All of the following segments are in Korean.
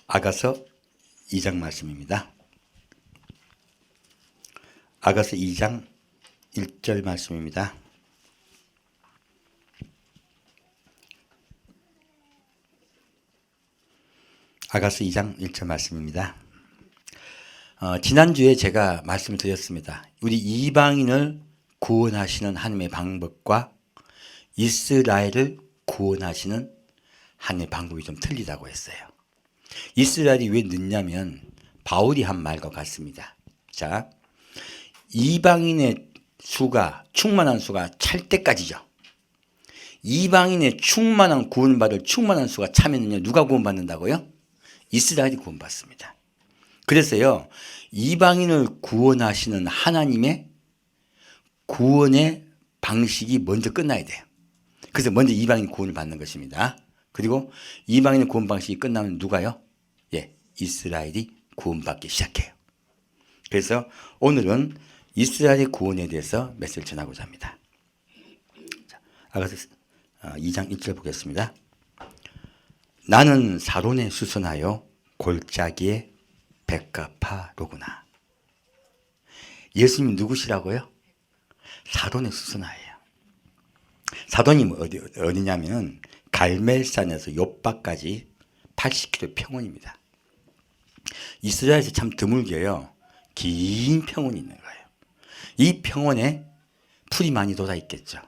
아가서 2장 말씀입니다. 아가서 2장 1절 말씀입니다. 아가서 2장 1절 말씀입니다. 지난주에 제가 말씀을 드렸습니다. 우리 이방인을 구원하시는 하나님의 방법과 이스라엘을 구원하시는 하나님의 방법이 좀 틀리다고 했어요. 이스라엘이 왜 늦냐면 바울이 한 말과 같습니다. 자, 이방인의 수가 충만한 수가 찰 때까지죠. 이방인의 충만한 구원받을 충만한 수가 차면은요, 누가 구원받는다고요? 이스라엘이 구원받습니다. 그래서요, 이방인을 구원하시는 하나님의 구원의 방식이 먼저 끝나야 돼요. 그래서 먼저 이방인 구원을 받는 것입니다. 그리고 이방인의 구원 방식이 끝나면 누가요? 이스라엘이 구원받기 시작해요. 그래서 오늘은 이스라엘의 구원에 대해서 메시지를 전하고자 합니다. 자, 아가서 2장 1절 보겠습니다. 나는 사론에 수선하여 골짜기에 백합화로구나. 예수님 누구시라고요? 사론에 수선하예요. 사돈이 어디냐면 갈멜산에서 욥바까지 80km 평원입니다. 이스라엘에서 참 드물게요, 긴 평원이 있는 거예요. 이 평원에 풀이 많이 돋아 있겠죠.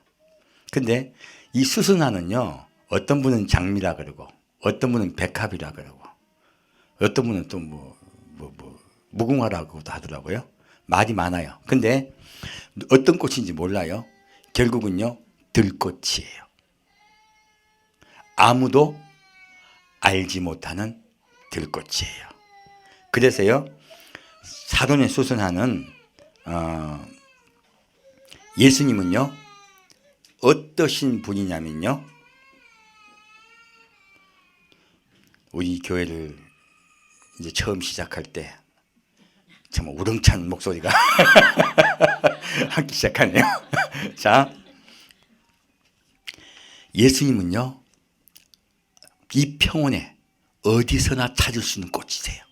근데 이 수선화는요, 어떤 분은 장미라 그러고 어떤 분은 백합이라 그러고 어떤 분은 또 무궁화라고도 하더라고요. 말이 많아요. 근데 어떤 꽃인지 몰라요. 결국은요, 들꽃이에요. 아무도 알지 못하는 들꽃이에요. 그래서요, 사돈에 수선하는 예수님은요, 어떠신 분이냐면요, 우리 교회를 이제 처음 시작할 때 정말 우렁찬 목소리가 하기 시작하네요. 자, 예수님은요, 이 평원에 어디서나 찾을 수 있는 꽃이세요.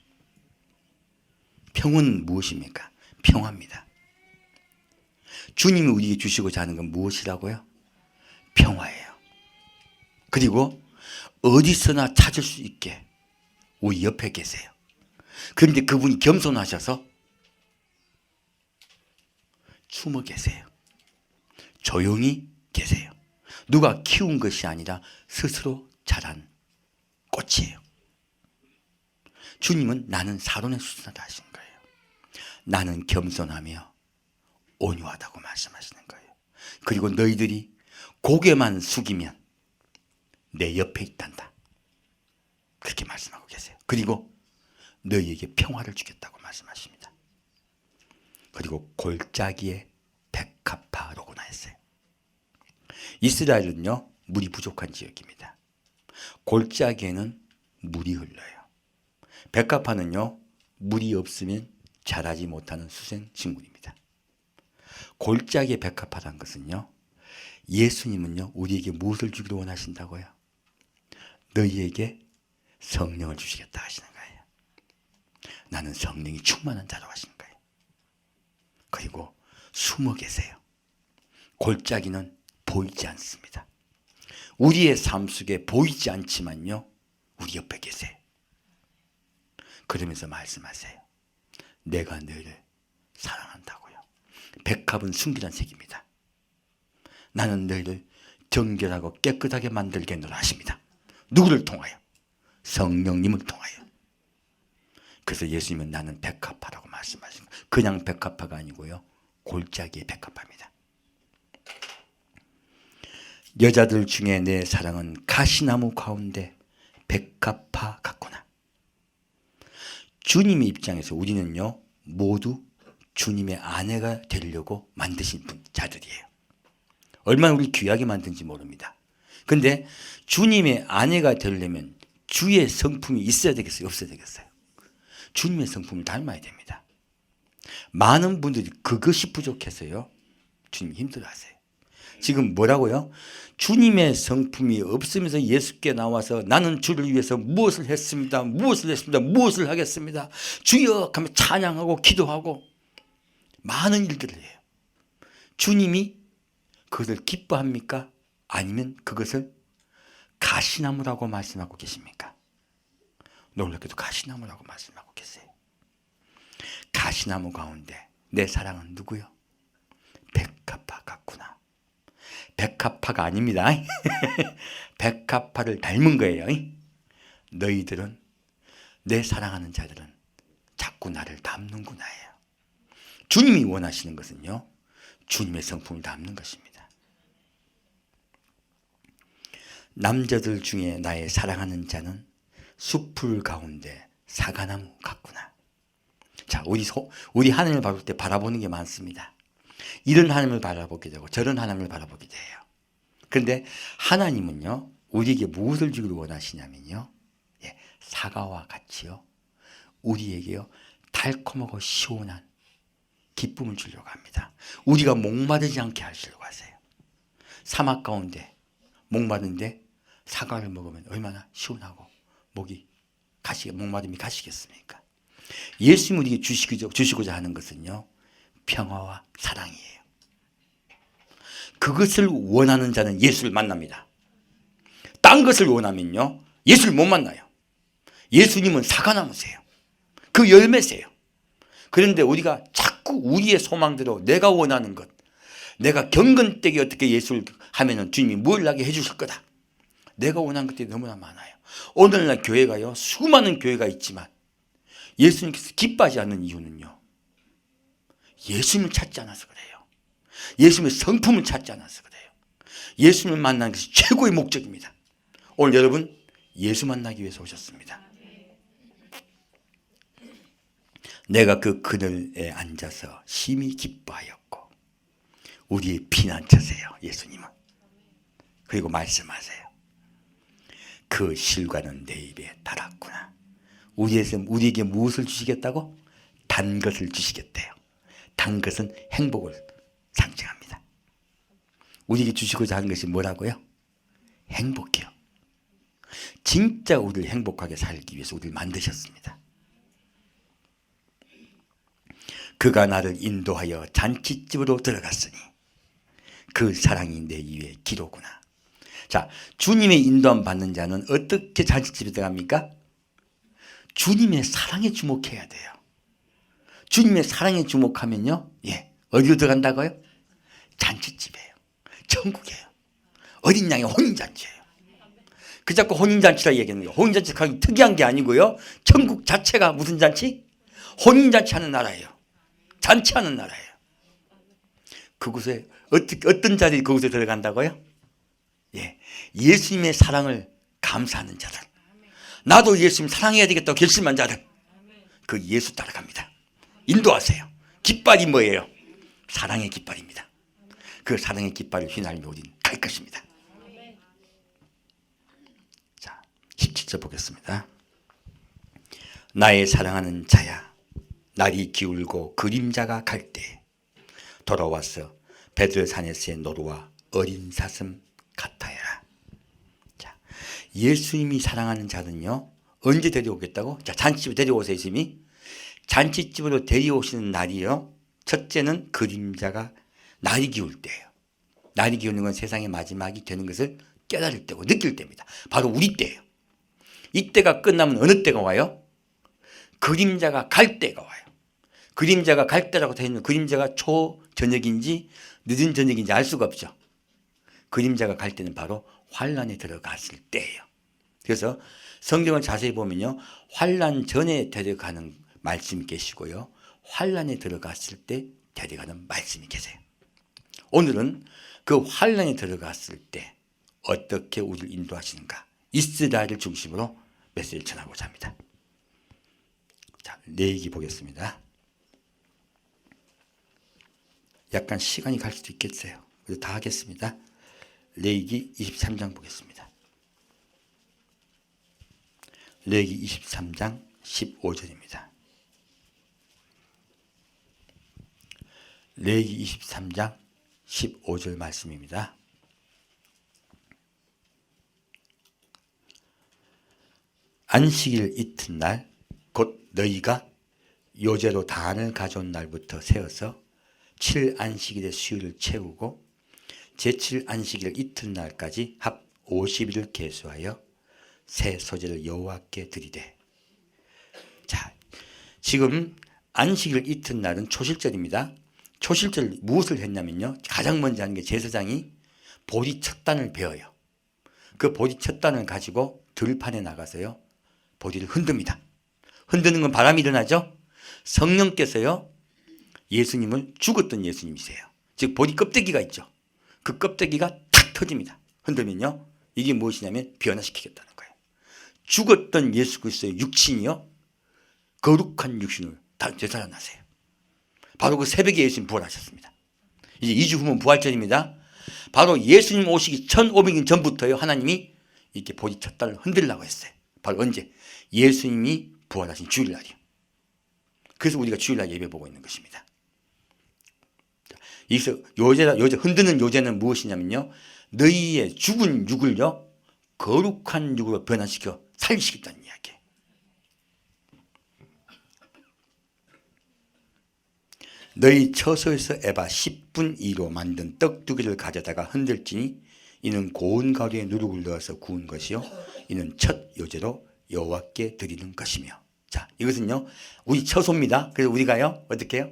평은 무엇입니까? 평화입니다. 주님이 우리에게 주시고자 하는 건 무엇이라고요? 평화예요. 그리고 어디서나 찾을 수 있게 우리 옆에 계세요. 그런데 그분이 겸손하셔서 숨어 계세요. 조용히 계세요. 누가 키운 것이 아니라 스스로 자란 꽃이에요. 주님은 나는 사론에 수선하다 하신 거예요. 나는 겸손하며 온유하다고 말씀하시는 거예요. 그리고 너희들이 고개만 숙이면 내 옆에 있단다, 그렇게 말씀하고 계세요. 그리고 너희에게 평화를 주겠다고 말씀하십니다. 그리고 골짜기에 백합화로구나 했어요. 이스라엘은요, 물이 부족한 지역입니다. 골짜기에는 물이 흘러요. 백합화는요, 물이 없으면 자라지 못하는 수생식물입니다. 골짜기에 백합화라는 것은요, 예수님은요, 우리에게 무엇을 주기를 원하신다고요? 너희에게 성령을 주시겠다 하시는 거예요. 나는 성령이 충만한 자라고 하시는 거예요. 그리고 숨어 계세요. 골짜기는 보이지 않습니다. 우리의 삶 속에 보이지 않지만요, 우리 옆에 계세요. 그러면서 말씀하세요. 내가 너희를 사랑한다고요. 백합은 순결한 색입니다. 나는 너희를 정결하고 깨끗하게 만들겠노라 하십니다. 누구를 통하여? 성령님을 통하여. 그래서 예수님은 나는 백합화라고 말씀하신 거예요. 그냥 백합화가 아니고요, 골짜기의 백합화입니다. 여자들 중에 내 사랑은 가시나무 가운데 백합화 같구나. 주님의 입장에서 우리는요, 모두 주님의 아내가 되려고 만드신 자들이에요. 얼마나 우리 귀하게 만든지 모릅니다. 근데 주님의 아내가 되려면 주의 성품이 있어야 되겠어요? 없어야 되겠어요? 주님의 성품을 닮아야 됩니다. 많은 분들이 그것이 부족해서요, 주님 힘들어하세요. 지금 뭐라고요? 주님의 성품이 없으면서 예수께 나와서 나는 주를 위해서 무엇을 했습니다. 무엇을 했습니다. 무엇을 하겠습니다. 주여 하며 찬양하고 기도하고 많은 일들을 해요. 주님이 그것을 기뻐합니까? 아니면 그것을 가시나무라고 말씀하고 계십니까? 놀랍게도 가시나무라고 말씀하고 계세요. 가시나무 가운데 내 사랑은 누구요? 백합화 같구나. 백합화가 아닙니다. 백합화를 닮은 거예요. 너희들은, 내 사랑하는 자들은 자꾸 나를 닮는구나예요. 주님이 원하시는 것은요, 주님의 성품을 닮는 것입니다. 남자들 중에 나의 사랑하는 자는 숲풀 가운데 사과나무 같구나. 자, 우리 하나님을 바라볼 때 바라보는 게 많습니다. 이런 하나님을 바라보게 되고 저런 하나님을 바라보게 돼요. 그런데 하나님은요, 우리에게 무엇을 주기를 원하시냐면요, 사과와 같이요, 우리에게요 달콤하고 시원한 기쁨을 주려고 합니다. 우리가 목마르지 않게 하시려고 하세요. 사막 가운데 목마른데 사과를 먹으면 얼마나 시원하고 목마름이 가시겠습니까? 예수님 우리에게 주시고자 하는 것은요, 평화와 사랑이에요. 그것을 원하는 자는 예수를 만납니다. 딴 것을 원하면요, 예수를 못 만나요. 예수님은 사과나무세요. 그 열매세요. 그런데 우리가 자꾸 우리의 소망대로 내가 원하는 것, 내가 경건되게 어떻게 예수를 하면은 주님이 뭘 하게 해주실 거다. 내가 원하는 것들이 너무나 많아요. 오늘날 교회가요, 수많은 교회가 있지만 예수님께서 기뻐하지 않는 이유는요, 예수님을 찾지 않아서 그래요. 예수님의 성품을 찾지 않아서 그래요. 예수님을 만나는 것이 최고의 목적입니다. 오늘 여러분 예수 만나기 위해서 오셨습니다. 내가 그 그늘에 앉아서 심히 기뻐하였고 우리의 피난처세요. 예수님은. 그리고 말씀하세요. 그 실과는 내 입에 달았구나. 우리에게 무엇을 주시겠다고? 단 것을 주시겠대요. 단 것은 행복을 상징합니다. 우리에게 주시고자 하는 것이 뭐라고요? 행복이요. 진짜 우리를 행복하게 살기 위해서 우리를 만드셨습니다. 그가 나를 인도하여 잔치집으로 들어갔으니 그 사랑이 내 입에 기로구나. 자, 주님의 인도함 받는 자는 어떻게 잔치집에 들어갑니까? 주님의 사랑에 주목해야 돼요. 주님의 사랑에 주목하면요, 어디로 들어간다고요? 잔치집이에요. 천국이에요. 어린 양의 혼인잔치예요. 그 자꾸 혼인잔치라 얘기하는 거예요. 혼인잔치가 특이한 게 아니고요, 천국 자체가 무슨 잔치? 혼인잔치 하는 나라예요. 잔치하는 나라예요. 그곳에 어떤 자들이 그곳에 들어간다고요? 예수님의 사랑을 감사하는 자들, 나도 예수님 사랑해야 되겠다고 결심한 자들, 그 예수 따라갑니다. 인도하세요. 깃발이 뭐예요? 사랑의 깃발입니다. 그 사랑의 깃발을 휘날리며 우리는 갈 것입니다. 자, 17절 보겠습니다. 나의 사랑하는 자야, 날이 기울고 그림자가 갈 때 돌아와서 베들산에서의 노루와 어린 사슴 같아야. 자, 예수님이 사랑하는 자는요, 언제 데려오겠다고? 자, 잔치집에 데려오세요. 예수님이 잔치집으로 데려오시는 날이요, 첫째는 그림자가 날이 기울 때예요. 날이 기우는 건 세상의 마지막이 되는 것을 깨달을 때고 느낄 때입니다. 바로 우리 때예요. 이때가 끝나면 어느 때가 와요? 그림자가 갈 때가 와요. 그림자가 갈 때라고 되어 있는, 그림자가 초저녁인지 늦은 저녁인지 알 수가 없죠. 그림자가 갈 때는 바로 환란에 들어갔을 때예요. 그래서 성경을 자세히 보면요, 환란 전에 데려가는 말씀이 계시고요, 환란에 들어갔을 때 데려가는 말씀이 계세요. 오늘은 그 환란에 들어갔을 때 어떻게 우리를 인도하시는가, 이스라엘을 중심으로 메시지를 전하고자 합니다. 자, 레위기 보겠습니다. 약간 시간이 갈 수도 있겠어요. 그래서 다 하겠습니다. 레위기 23장 보겠습니다. 레위기 23장 15절입니다. 레위기 23장 15절 말씀입니다. 안식일 이튿날 곧 너희가 요제로 단을 가져온 날부터 세어서 7안식일의 수요를 채우고 제7 안식일 이튿날까지 합 50일을 계수하여 새 소재를 여호와께 드리되. 자, 지금 안식일 이튿날은 초실절입니다. 초실절 무엇을 했냐면요, 가장 먼저 하는 게 제사장이 보리 첫 단을 베어요. 그 보리 첫 단을 가지고 들판에 나가서요 보리를 흔듭니다. 흔드는 건 바람이 일어나죠. 성령께서요 예수님을, 죽었던 예수님이세요. 즉 보리 껍데기가 있죠. 그 껍데기가 탁 터집니다. 흔들면요 이게 무엇이냐면 변화시키겠다는 거예요. 죽었던 예수 그리스도의 육신이요 거룩한 육신을 다 되살아나세요. 바로 그 새벽에 예수님 부활하셨습니다. 이제 2주 후면 부활절입니다. 바로 예수님 오시기 1500년 전부터요 하나님이 이렇게 보리 첫 달을 흔들려고 했어요. 바로 언제? 예수님이 부활하신 주일날이요. 그래서 우리가 주일날 예배 보고 있는 것입니다. 여기서 요제 흔드는 요제는 무엇이냐면요, 너희의 죽은 육을요 거룩한 육으로 변화시켜 살리시겠다는 이야기예요. 너희 처소에서 에바 10분 2로 만든 떡 2개를 가져다가 흔들지니 이는 고운 가루에 누룩을 넣어서 구운 것이요 이는 첫 요제로 여호와께 드리는 것이며. 자, 이것은요 우리 처소입니다. 그래서 우리가요 어떻게 해요?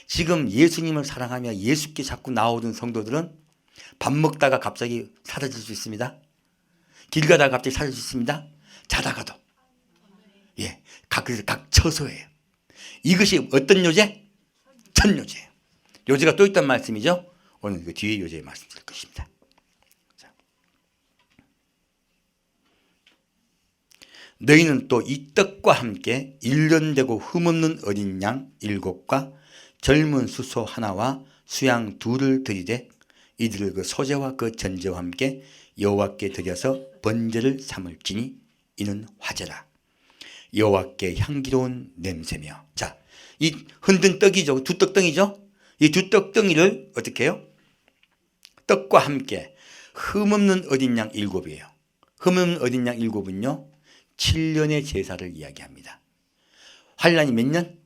지금 예수님을 사랑하며 예수께 자꾸 나오던 성도들은 밥 먹다가 갑자기 사라질 수 있습니다. 길 가다가 갑자기 사라질 수 있습니다. 자다가도. 예, 그래서 각 처소예요. 이것이 어떤 요제? 첫 요제예요. 요제가 또 있단 말씀이죠. 오늘 그 뒤에 요제에 말씀드릴 것입니다. 자. 너희는 또 이 떡과 함께 1년 되고 흠없는 어린 양 7과 젊은 수소 하나와 수양 2를 드리되 이들을 그 소제와 그 전제와 함께 여호와께 드려서 번제를 삼을지니 이는 화제라. 여호와께 향기로운 냄새며. 자, 이 흔든 떡이죠. 두 떡덩이죠. 이 두 떡덩이를 어떻게 해요? 떡과 함께 흠없는 어린 양 7이에요. 흠없는 어린 양 7은요 7년의 제사를 이야기합니다. 환란이 몇 년?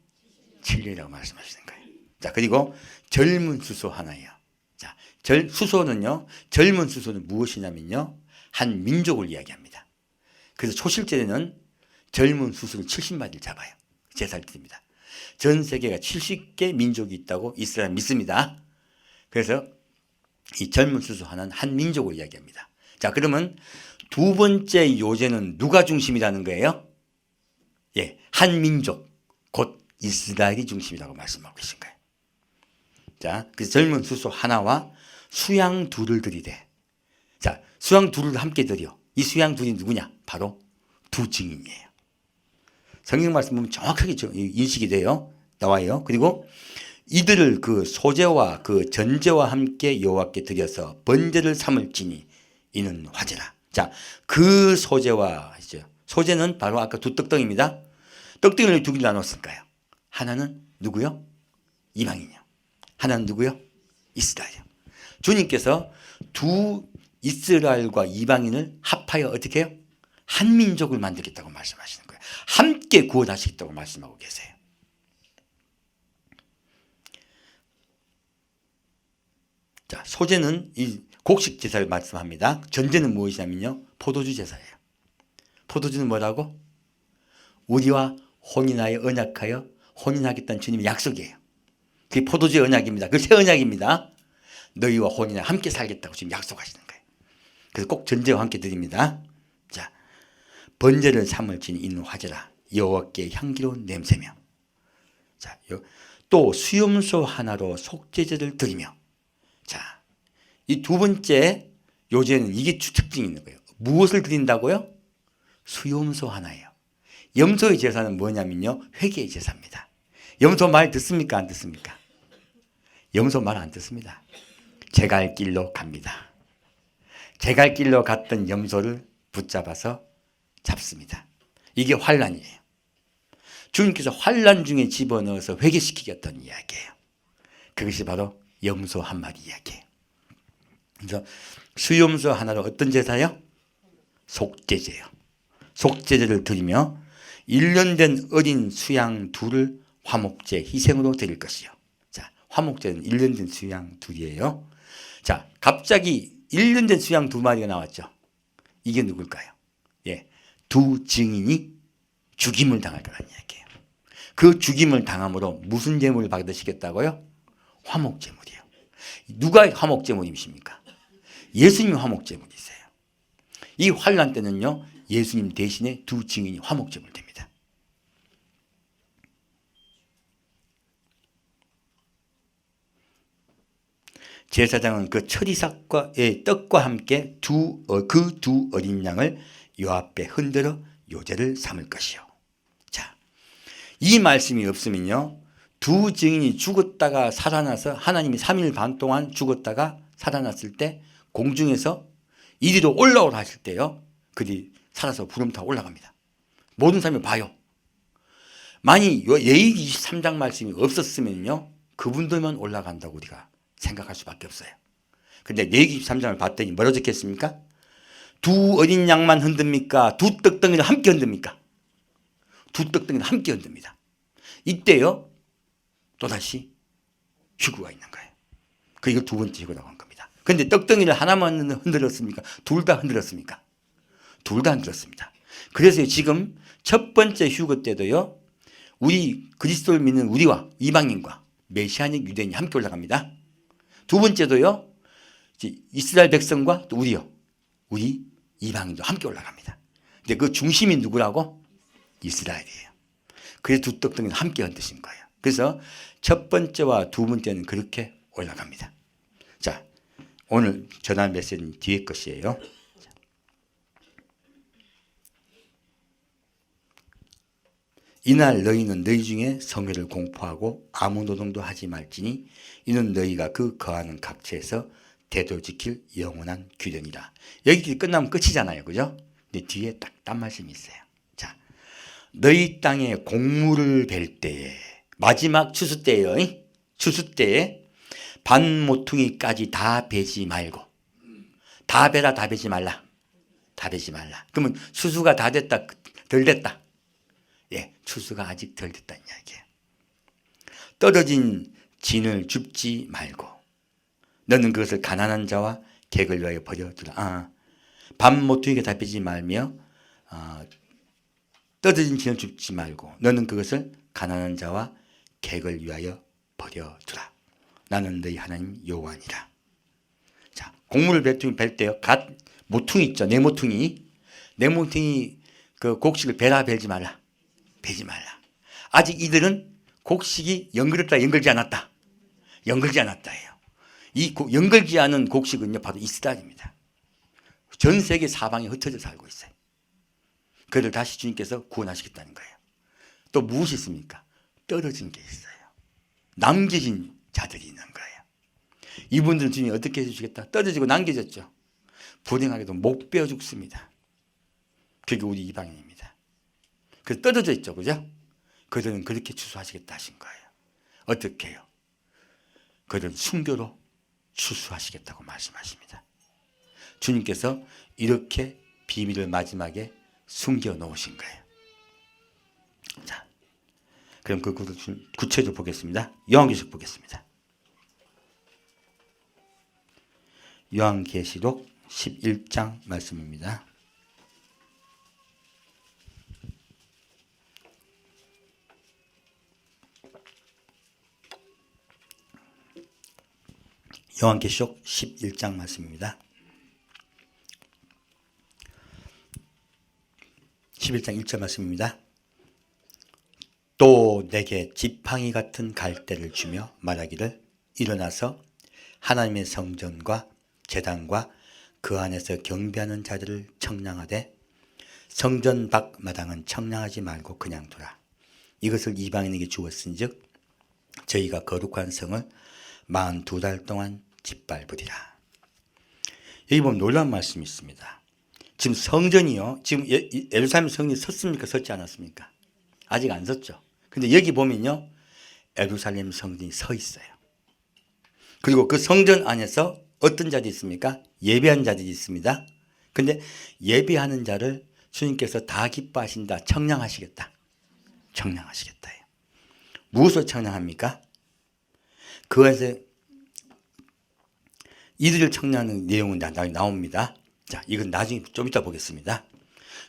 7년이라고 말씀하시는 거예요. 자, 그리고 젊은 수소 하나예요. 자, 수소는요, 젊은 수소는 무엇이냐면요 한 민족을 이야기합니다. 그래서 초실절에는 젊은 수소를 70마리를 잡아요. 제사를 드립니다. 전 세계가 70개 민족이 있다고 이스라엘 믿습니다. 그래서 이 젊은 수소 하나는 한 민족을 이야기합니다. 자, 그러면 두 번째 요제는 누가 중심이라는 거예요? 예, 한 민족, 곧 이스라엘이 중심이라고 말씀하고 계신 거예요. 자, 그래서 젊은 수소 하나와 수양 2를 드리되. 자, 수양 2를 함께 드려. 이 수양 2이 누구냐? 바로 두 증인이에요. 성경 말씀 보면 정확하게 인식이 돼요. 나와요. 그리고 이들을 그 소제와 그 전제와 함께 여호와께 드려서 번제를 삼을지니 이는 화제라. 자, 그 소제와 소제는 바로 아까 두 떡덩이입니다. 떡덩이를 두 개로 나눴을까요? 하나는 누구요? 이방인이요. 하나는 누구요? 이스라엘이요. 주님께서 두 이스라엘과 이방인을 합하여 어떻게 해요? 한 민족을 만들겠다고 말씀하시는 거예요. 함께 구원하시겠다고 말씀하고 계세요. 자, 소제는 이 곡식 제사를 말씀합니다. 전제는 무엇이냐면요 포도주 제사예요. 포도주는 뭐라고? 우리와 혼인하여 언약하여 혼인하겠다는 주님의 약속이에요. 그게 포도주의 언약입니다. 그 새 언약입니다. 너희와 혼인하여 함께 살겠다고 지금 약속하시는 거예요. 그래서 꼭 전제와 함께 드립니다. 자, 번제를 삼을지니 이는 화제라. 여호와께 향기로운 냄새며. 자, 또 수염소 하나로 속죄제를 드리며. 자, 이 두 번째 요제는 이게 특징이 있는 거예요. 무엇을 드린다고요? 수염소 하나예요. 염소의 제사는 뭐냐면요 회개의 제사입니다. 염소 말 듣습니까? 안 듣습니까? 염소 말 안 듣습니다. 제 갈 길로 갑니다. 제 갈 길로 갔던 염소를 붙잡아서 잡습니다. 이게 환란이에요. 주님께서 환란 중에 집어넣어서 회개시키겠다는 이야기예요. 그것이 바로 염소 한 마리 이야기예요. 그래서 수염소 하나로 어떤 제사요? 속죄제요. 속죄제를 드리며 1년 된 어린 수양 둘을 화목제 희생으로 드릴 것이요. 자, 화목제는 1년 된 수양 둘이에요. 자, 갑자기 1년 된 수양 두 마리가 나왔죠. 이게 누굴까요? 예, 두 증인이 죽임을 당할 거라는 이야기예요. 그 죽임을 당함으로 무슨 제물을 받으시겠다고요? 화목제물이요. 누가 화목제물이십니까? 예수님이 화목제물이세요. 이 환난 때는요, 예수님 대신에 두 증인이 화목제물 됩니다. 제사장은 그 처리삭과의 떡과 함께 그 두 어린 양을 요 앞에 흔들어 요제를 삼을 것이요. 자, 이 말씀이 없으면요, 두 증인이 죽었다가 살아나서 하나님이 3일 반 동안 죽었다가 살아났을 때 공중에서 이리로 올라오라 하실 때요, 그들이 살아서 구름 타고 올라갑니다. 모든 사람이 봐요. 만약 레위기 23장 말씀이 없었으면요, 그분들만 올라간다고 우리가 생각할 수밖에 없어요. 근데 레위기 23장을 봤더니 뭐라고 적혔습니까? 두 어린 양만 흔듭니까? 두 떡덩이를 함께 흔듭니까? 두 떡덩이를 함께 흔듭니다. 이때요, 또다시 휴구가 있는 거예요. 이걸 두 번째 휴구라고 한 겁니다. 근데 떡덩이를 하나만 흔들었습니까? 둘 다 흔들었습니까? 둘 다 흔들었습니다. 그래서 지금 첫 번째 휴거 때도요, 우리 그리스도를 믿는 우리와 이방인과 메시아닉 유대인이 함께 올라갑니다. 두 번째도요, 이스라엘 백성과 또 우리 이방인도 함께 올라갑니다. 근데 그 중심이 누구라고? 이스라엘이에요. 그래서 두 떡덩이를 함께 흔드신 거예요. 그래서 첫 번째와 두 번째는 그렇게 올라갑니다. 자, 오늘 전할 메시지는 뒤에 것이에요. 이날 너희는 너희 중에 성회를 공포하고 아무 노동도 하지 말지니 이는 너희가 그 거하는 각처에서 대도 지킬 영원한 규례니라. 여기 끝나면 끝이잖아요. 그죠? 근데 뒤에 딱 딴 말씀이 있어요. 자, 너희 땅에 곡물을 벨 때에, 마지막 추수 때예요. 추수 때에 반 모퉁이까지 다 베지 말고, 다 베라, 다 베지 말라. 다 베지 말라. 그러면 추수가 다 됐다, 덜 됐다. 예, 추수가 아직 덜 됐다는 이야기예요. 떨어진 진을 줍지 말고 너는 그것을 가난한 자와 객을 위하여 버려두라. 반 모퉁이가 다 베지 말며 떨어진 진을 줍지 말고 너는 그것을 가난한 자와 객을 위하여 버려두라. 나는 너희 하나님 여호와니라. 자, 곡물을 벨 때요, 모퉁이 있죠. 내 모퉁이 그 곡식을 베라, 벨지 말라. 베지 말라. 아직 이들은 곡식이 연결했다, 연결지 않았다. 연결지 않았다예요. 이 연결지 않은 곡식은요, 바로 이스라엘입니다. 전 세계 사방에 흩어져 살고 있어요. 그를 다시 주님께서 구원하시겠다는 거예요. 또 무엇이 있습니까? 떨어진 게 있어요. 남겨진 자들이 있는 거예요. 이분들은 주님이 어떻게 해주시겠다? 떨어지고 남겨졌죠. 불행하게도 못 베어 죽습니다. 그게 우리 이방인입니다. 그래서 떨어져 있죠. 그죠? 그들은 그렇게 추수하시겠다 하신 거예요. 어떻게 해요? 그들은 순교로 추수하시겠다고 말씀하십니다. 주님께서 이렇게 비밀을 마지막에 숨겨 놓으신 거예요. 자, 그럼 그 구체적으로 보겠습니다. 요한계시록 보겠습니다. 요한계시록 11장 말씀입니다. 요한계시록 11장 말씀입니다. 11장 1절 말씀입니다. 또 내게 지팡이 같은 갈대를 주며 말하기를 일어나서 하나님의 성전과 제단과 그 안에서 경배하는 자들을 청량하되 성전 밖 마당은 청량하지 말고 그냥 두라. 이것을 이방인에게 주었은즉 저희가 거룩한 성을 42달 동안 짓밟으리라. 여기 보면 놀라운 말씀이 있습니다. 지금 성전이요, 지금 예루살렘 성전이 섰습니까? 섰지 않았습니까? 아직 안 섰죠. 근데 여기 보면요, 예루살렘 성전이 서 있어요. 그리고 그 성전 안에서 어떤 자들이 있습니까? 예배하는 자들이 있습니다. 근데 예배하는 자를 주님께서 다 기뻐하신다. 청량하시겠다. 청량하시겠다. 무엇을 청량합니까? 그것에 이들을 청량하는 내용은 나옵니다. 자, 이건 나중에 좀 이따 보겠습니다.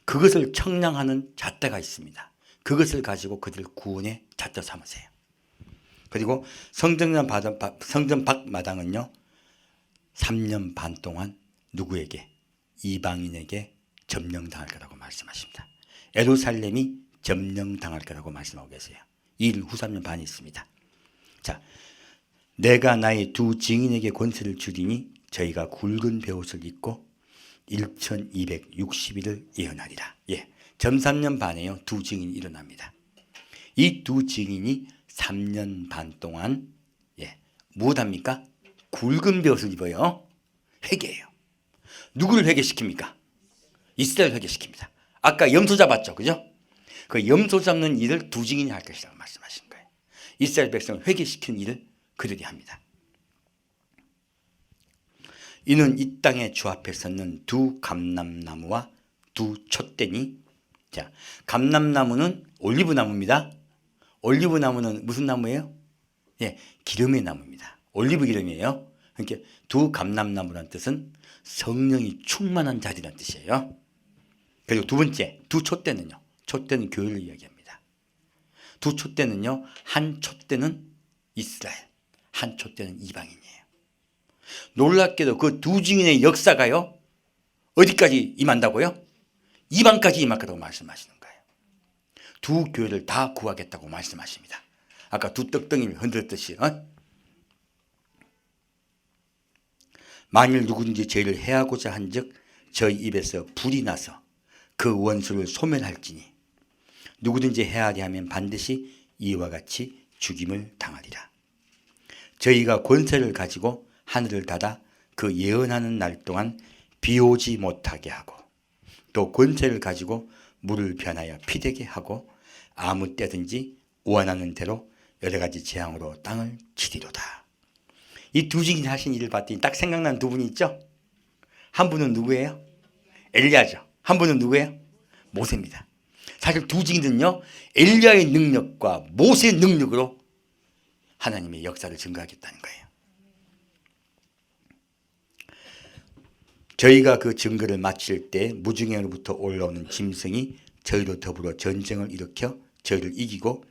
그것을 청량하는 잣대가 있습니다. 그것을 가지고 그들 구원의 잣대 삼으세요. 그리고 성전 밖 마당은요, 3년 반 동안 누구에게? 이방인에게 점령당할 거라고 말씀하십니다. 예루살렘이 점령당할 거라고 말씀하고 계세요. 이 일은 후 3년 반이 있습니다. 자, 내가 나의 두 증인에게 권세를 주리니 저희가 굵은 베옷을 입고 1260일을 예언하리라. 예, 점 3년 반에요. 두 증인이 일어납니다. 이 두 증인이 3년 반 동안 무엇합니까? 굵은 베옷을 입어요. 회개해요. 누구를 회개시킵니까? 이스라엘 회개시킵니다. 아까 염소 잡았죠, 그죠? 그 염소 잡는 일을 두 증인이 할 것이라고 말씀하신 거예요. 이스라엘 백성을 회개시키는 일을 그들이 합니다. 이는 이 땅의 주 앞에 섰는 두 감람나무와 두 촛대니, 자, 감람나무는 올리브나무입니다. 올리브나무는 무슨 나무예요? 예, 기름의 나무입니다. 올리브 기름이에요. 그러니까 두 감람나무란 뜻은 성령이 충만한 자리란 뜻이에요. 그리고 두 번째, 두 촛대는요. 촛대는 교회를 이야기합니다. 두 촛대는요, 한 촛대는 이스라엘, 한 촛대는 이방인이에요. 놀랍게도 그 두 증인의 역사가요, 어디까지 임한다고요? 이방까지 임할 거라고 말씀하시는 거예요. 두 교회를 다 구하겠다고 말씀하십니다. 아까 두 떡덩이를 흔들었듯이. 만일 누구든지 죄를 해하고자 한즉 저희 입에서 불이 나서 그 원수를 소멸할지니 누구든지 해하리 하면 반드시 이와 같이 죽임을 당하리라. 저희가 권세를 가지고 하늘을 닫아 그 예언하는 날 동안 비 오지 못하게 하고 또 권세를 가지고 물을 변하여 피되게 하고 아무 때든지 원하는 대로 여러 가지 재앙으로 땅을 치리로다. 이 두 증인이 하신 일을 봤더니 딱 생각나는 두 분이 있죠? 한 분은 누구예요? 엘리야죠. 한 분은 누구예요? 모세입니다. 사실 두 증인은요, 엘리야의 능력과 모세의 능력으로 하나님의 역사를 증거하겠다는 거예요. 저희가 그 증거를 마칠 때 무중행으로부터 올라오는 짐승이 저희로 더불어 전쟁을 일으켜 저희를 이기고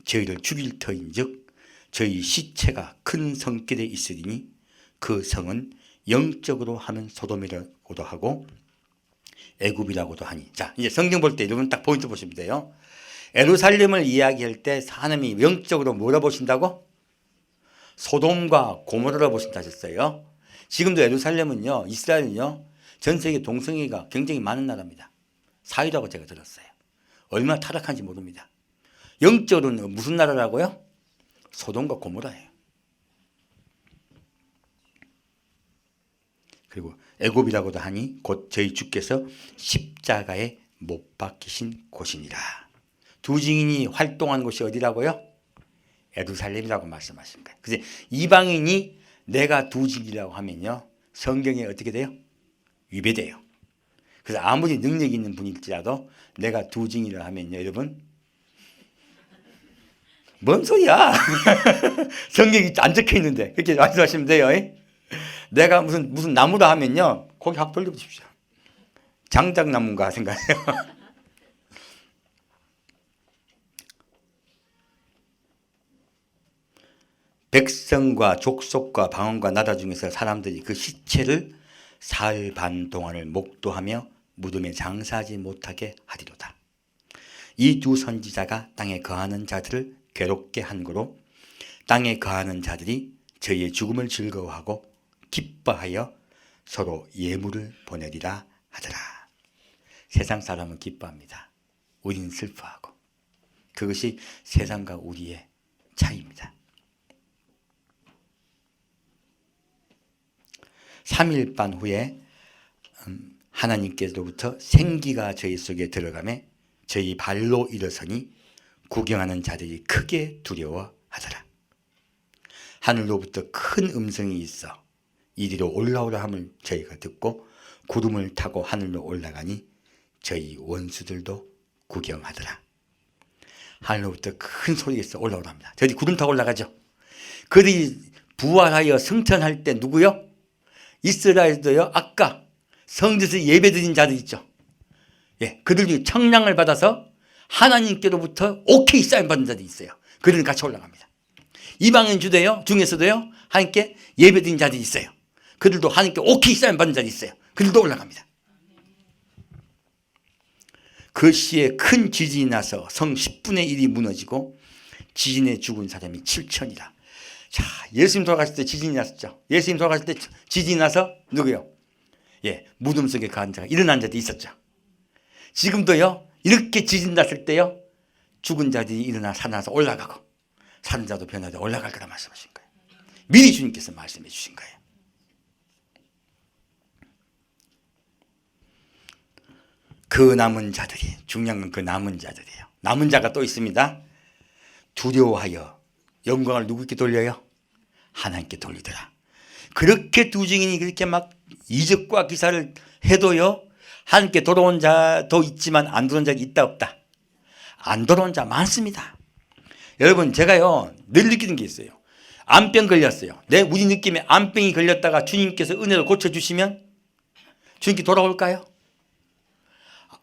저희를 죽일 터인즉 저희 시체가 큰 성길에 있으리니 그 성은 영적으로 하면 소돔이라고도 하고 애굽이라고도 하니. 자, 이제 성경 볼 때 여러분 딱 포인트 보시면 돼요. 예루살렘을 이야기할 때 하나님이 영적으로 뭐라 보신다고? 소돔과 고모라라 보신다 하셨어요. 지금도 예루살렘은요, 이스라엘은요, 전 세계 동성애가 굉장히 많은 나라입니다. 4위라고 제가 들었어요. 얼마나 타락한지 모릅니다. 영적으로는 무슨 나라라고요? 소돔과 고모라예요. 그리고 애굽이라고도 하니 곧 저희 주께서 십자가에 못 박히신 곳이니라. 두 증인이 활동한 곳이 어디라고요? 예루살렘이라고 말씀하신 거예요. 그래서 이방인이 내가 두 증인이라고 하면요, 성경에 어떻게 돼요? 위배돼요. 그래서 아무리 능력 있는 분일지라도 내가 두 증인이라고 하면요, 여러분, 뭔 소리야? 성경이 안 적혀 있는데 그렇게 말씀하시면 돼요. 내가 무슨 나무라 하면요, 거기 확 돌려보십시오. 장작나무인가 생각해요. 백성과 족속과 방언과 나라 중에서 사람들이 그 시체를 사흘 반 동안을 목도하며 무덤에 장사하지 못하게 하리로다. 이 두 선지자가 땅에 거하는 자들을 괴롭게 한 거로 땅에 거하는 자들이 저희의 죽음을 즐거워하고 기뻐하여 서로 예물을 보내리라 하더라. 세상 사람은 기뻐합니다. 우리는 슬퍼하고. 그것이 세상과 우리의 차이입니다. 3일 반 후에 하나님께로부터 생기가 저희 속에 들어가매 저희 발로 일어서니 구경하는 자들이 크게 두려워하더라. 하늘로부터 큰 음성이 있어 이리로 올라오라 함을 저희가 듣고 구름을 타고 하늘로 올라가니 저희 원수들도 구경하더라. 하늘로부터 큰 소리가 올라오랍니다. 저희 구름 타고 올라가죠. 그들이 부활하여 승천할 때 누구요? 이스라엘도요. 아까 성전에서 예배드린 자들 있죠. 예, 그들 중에 청량을 받아서 하나님께로부터 오케이 사인 받은 자들이 있어요. 그들은 같이 올라갑니다. 이방인 주도요 중에서도요 하나님께 예배드린 자들이 있어요. 그들도 하나님께 오케이 사인 받은 자들이 있어요. 그들도 올라갑니다. 그 시에 큰 지진이 나서 성 10분의 1이 무너지고 지진에 죽은 사람이 7천이라. 자, 예수님 돌아가실 때 지진이 났었죠. 예수님 돌아가실 때 지진이 나서 누구요? 예, 무덤 속에 간 자가 일어난 자도 있었죠. 지금도요 이렇게 지진 났을 때요 죽은 자들이 일어나 살아나서 올라가고 사는 자도 변하되 올라갈 거라 말씀하신 거예요. 미리 주님께서 말씀해 주신 거예요. 그 남은 자들이, 중요한 건 그 남은 자들이에요. 남은 자가 또 있습니다. 두려워하여 영광을 누구께 돌려요? 하나님께 돌리더라. 그렇게 두 증인이 그렇게 막 이적과 기사를 해도요 하나님께 돌아온 자도 있지만 안 돌아온 자가 있다 없다? 안 돌아온 자 많습니다. 여러분 제가요 늘 느끼는 게 있어요. 암병 걸렸어요. 우리 느낌에 암병이 걸렸다가 주님께서 은혜로 고쳐주시면 주님께 돌아올까요?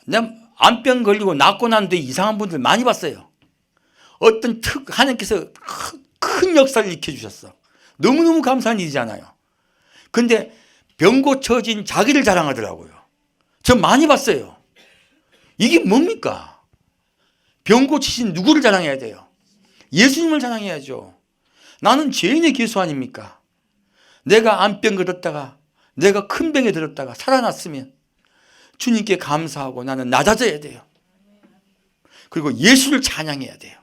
내가 암병 걸리고 낫고 난 뒤에 이상한 분들 많이 봤어요. 어떤 하나님께서 큰 역사를 일으켜주셨어. 너무너무 감사한 일이잖아요. 근데 병 고쳐진 자기를 자랑하더라고요. 전 많이 봤어요. 이게 뭡니까? 병 고치신 누구를 자랑해야 돼요? 예수님을 자랑해야죠. 나는 죄인의 괴수 아닙니까? 내가 암병 걸었다가 내가 큰 병에 들었다가 살아났으면 주님께 감사하고 나는 낮아져야 돼요. 그리고 예수를 찬양해야 돼요.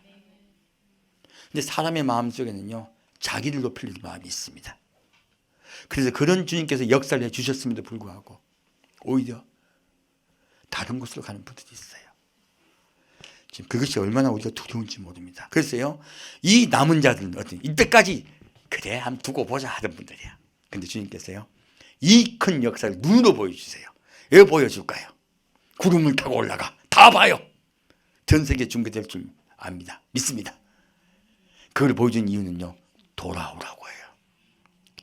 근데 사람의 마음속에는요 자기를 높이는 마음이 있습니다. 그래서 그런 주님께서 역사를 해주셨음에도 불구하고 오히려 다른 곳으로 가는 분들이 있어요. 지금 그것이 얼마나 우리가 두려운지 모릅니다. 그래서요 이 남은 자들은 어떤 이때까지 그래 한번 두고 보자 하던 분들이야. 근데 주님께서요 이 큰 역사를 눈으로 보여주세요. 왜 보여줄까요? 구름을 타고 올라가 다 봐요. 전 세계 준비될 줄 압니다. 믿습니다. 그걸 보여준 이유는요 돌아오라고 해요.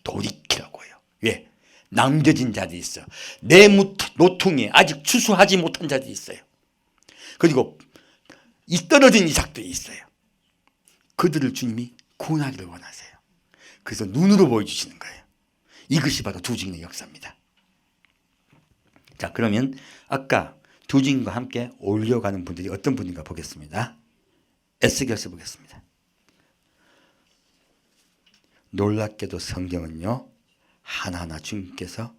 돌이키라고 해요. 왜? 남겨진 자들이 있어요. 내 노통에 아직 추수하지 못한 자들이 있어요. 그리고 이 떨어진 이삭들이 있어요. 그들을 주님이 구원하기를 원하세요. 그래서 눈으로 보여주시는 거예요. 이것이 바로 두 증인의 역사입니다. 자, 그러면 아까 두 증인과 함께 올려가는 분들이 어떤 분인가 보겠습니다. 에스겔서 보겠습니다. 놀랍게도 성경은요 하나하나 주님께서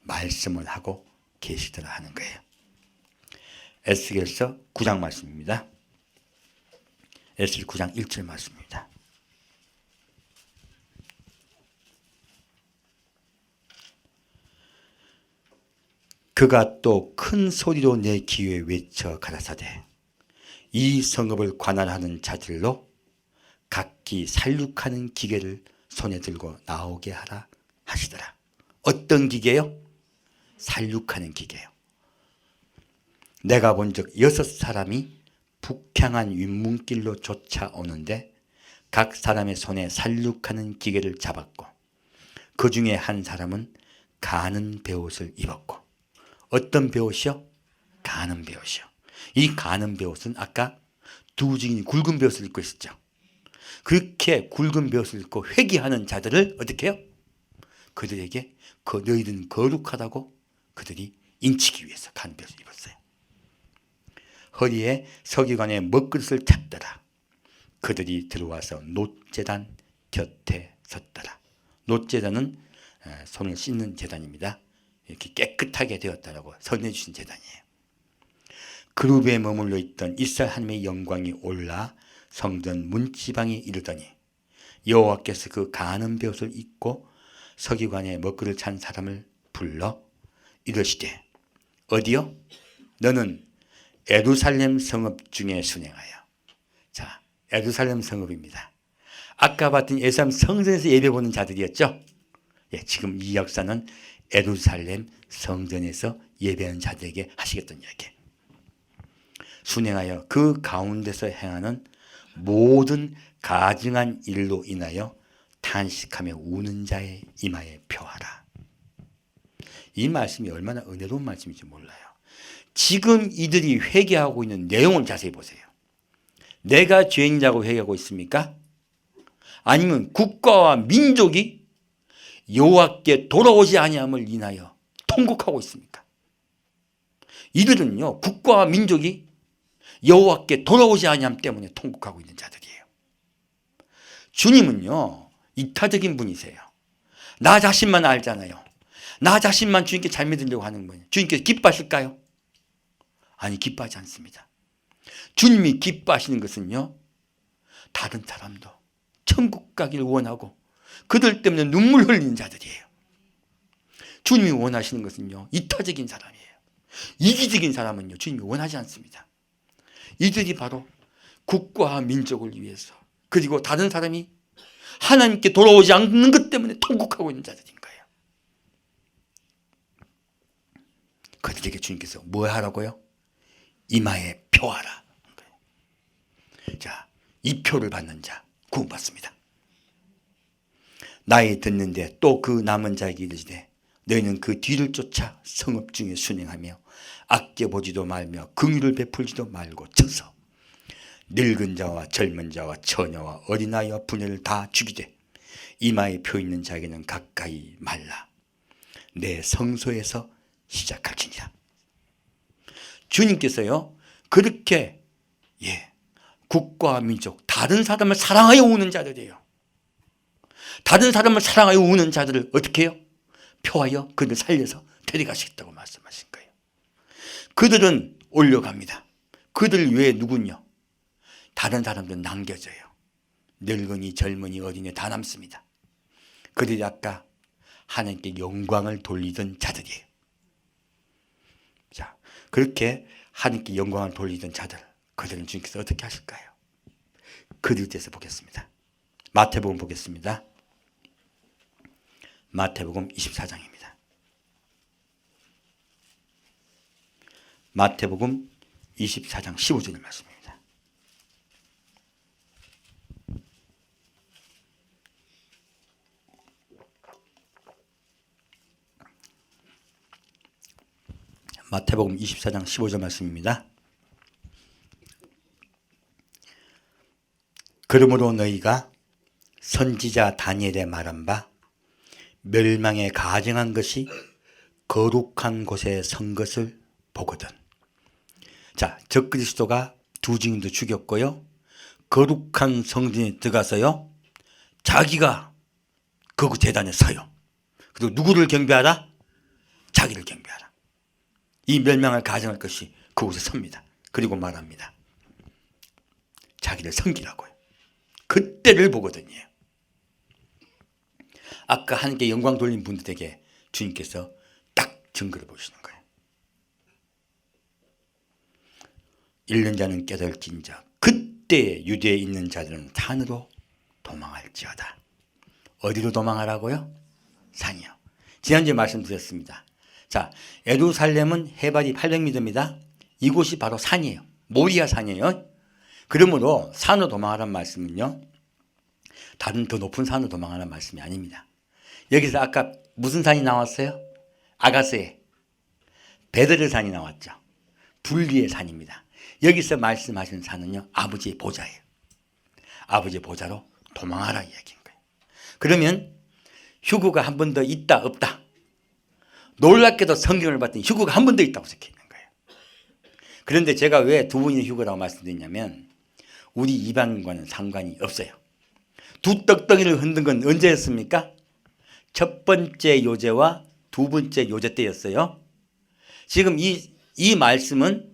말씀을 하고 계시더라 하는 거예요. 에스겔서 9장 말씀입니다. 에스겔 9장 1절 말씀입니다. 그가 또 큰 소리로 내 귀에 외쳐 가라사대 이 성읍을 관할하는 자들로 각기 살육하는 기계를 손에 들고 나오게 하라 하시더라. 어떤 기계요? 살육하는 기계요. 내가 본 적 6사람이 북향한 윗문길로 쫓아오는데 각 사람의 손에 살육하는 기계를 잡았고 그 중에 한 사람은 가는 베옷을 입었고 어떤 베옷이요? 가는 베옷이요. 이 가는 베옷은 아까 두 증인이 굵은 베옷을 입고 있었죠. 그렇게 굵은 베옷을 입고 회개하는 자들을 어떻게 해요? 그들에게 너희들은 거룩하다고 그들이 인치기 위해서 가는 베옷을 입었어요. 허리에 서기관의 먹그릇을 찼더라. 그들이 들어와서 놋제단 곁에 섰더라. 놋제단은 손을 씻는 제단입니다. 이렇게 깨끗하게 되었다라고 선해 주신 제단이에요. 그룹에 머물러 있던 이스라엘 하나님의 영광이 올라 성전 문지방에 이르더니 여호와께서 그 가는 베옷을 입고 서기관의 먹그릇을 찬 사람을 불러 이르시되 어디요? 너는 예루살렘 성읍 중에 순행하여. 자, 예루살렘 성읍입니다. 아까 봤던 예루살렘 성전에서 예배 보는 자들이었죠. 예, 지금 이 역사는 예루살렘 성전에서 예배하는 자들에게 하시겠다는 이야기예요. 순행하여 그 가운데서 행하는 모든 가증한 일로 인하여 탄식하며 우는 자의 이마에 표하라. 이 말씀이 얼마나 은혜로운 말씀인지 몰라요. 지금 이들이 회개하고 있는 내용을 자세히 보세요. 내가 죄인이라고 회개하고 있습니까? 아니면 국가와 민족이 여호와께 돌아오지 아니함을 인하여 통곡하고 있습니까? 이들은요, 국가와 민족이 여호와께 돌아오지 아니함 때문에 통곡하고 있는 자들이에요. 주님은요, 이타적인 분이세요. 나 자신만 알잖아요. 나 자신만 주님께 잘 믿으려고 하는 거예요. 주님께서 기뻐하실까요? 아니, 기뻐하지 않습니다. 주님이 기뻐하시는 것은요, 다른 사람도 천국 가기를 원하고 그들 때문에 눈물 흘리는 자들이에요. 주님이 원하시는 것은요, 이타적인 사람이에요. 이기적인 사람은요, 주님이 원하지 않습니다. 이들이 바로 국가와 민족을 위해서, 그리고 다른 사람이 하나님께 돌아오지 않는 것 때문에 통곡하고 있는 자들인 거예요. 그들에게 주님께서 뭐 하라고요? 이마에 표하라. 자, 이 표를 받는 자 구원받습니다. 나의 듣는데 또 그 남은 자에게 이르시되 너희는 그 뒤를 쫓아 성읍 중에 순행하며 아껴보지도 말며 긍휼을 베풀지도 말고 쳐서 늙은 자와 젊은 자와 처녀와 어린아이와 부녀를 다 죽이되 이마에 표 있는 자에게는 가까이 말라. 내 성소에서 시작할지니라. 주님께서요, 그렇게 국가와 민족, 다른 사람을 사랑하여 우는 자들이에요. 다른 사람을 사랑하여 우는 자들을 어떻게 해요? 표하여 그들을 살려서 데려가시겠다고 말씀하신 거예요. 그들은 올려갑니다. 그들 외에 누군요? 다른 사람들은 남겨져요. 늙은이, 젊은이, 어린이 다 남습니다. 그들이 아까 하나님께 영광을 돌리던 자들이에요. 자, 그렇게 하나님께 영광을 돌리던 자들, 그들은 주님께서 어떻게 하실까요? 그들에 대해서 보겠습니다. 마태복음 보겠습니다. 마태복음 24장입니다. 마태복음 24장 15절 말씀입니다. 마태복음 24장 15절 말씀입니다. 그러므로 너희가 선지자 다니엘의 말한 바 멸망에 가증한 것이 거룩한 곳에 선 것을 보거든. 자, 적그리스도가 두 증인도 죽였고요, 거룩한 성전에 들어가서요, 자기가 그 재단에 서요. 그리고 누구를 경배하라? 자기를 경배하라. 이 멸망을 가증할 것이 그곳에 섭니다. 그리고 말합니다. 자기를 섬기라고요. 그때를 보거든요. 아까 하나님께 영광 돌린 분들에게 주님께서 딱 증거를 보시는 거예요. 읽는 자는 깨달을진저 그때 유대에 있는 자들은 산으로 도망할지어다. 어디로 도망하라고요? 산이요. 지난주에 말씀드렸습니다. 자, 예루살렘은 해발이 800m입니다. 이곳이 바로 산이에요. 모리아 산이에요. 그러므로 산으로 도망하라는 말씀은요, 다른 더 높은 산으로 도망하라는 말씀이 아닙니다. 여기서 아까 무슨 산이 나왔어요? 아가스의 베드레 산이 나왔죠. 분리의 산입니다. 여기서 말씀하시는 산은요, 아버지의 보좌예요. 아버지의 보좌로 도망하라 이야기인 거예요. 그러면 휴거가 한 번 더 있다 없다? 놀랍게도 성경을 봤더니 휴거가 한 번 더 있다고 적혀 있는 거예요. 그런데 제가 왜 두 번의 휴거라고 말씀드리냐면, 우리 이방인과는 상관이 없어요. 두 떡덩이를 흔든 건 언제였습니까? 첫 번째 요제와 두 번째 요제 때였어요. 지금 이 말씀은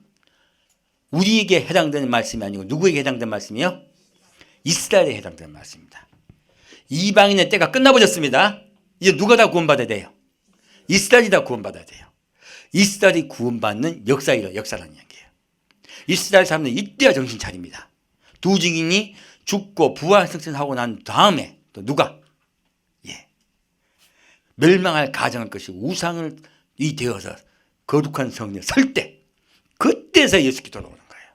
우리에게 해당되는 말씀이 아니고 누구에게 해당되는 말씀이요? 이스라엘에 해당되는 말씀입니다. 이방인의 때가 끝나버렸습니다. 이제 누가 다 구원받아야 돼요? 이스라엘이 다 구원받아야 돼요. 이스라엘이 구원받는 역사라는 이야기예요. 이스라엘 사람들은 이때야 정신 차립니다. 두 증인이 죽고 부활 승천하고 난 다음에 또 누가 멸망할 가정할 것이 우상이 되어서 거룩한 성에 설 때, 그때서 예수께 돌아오는 거예요.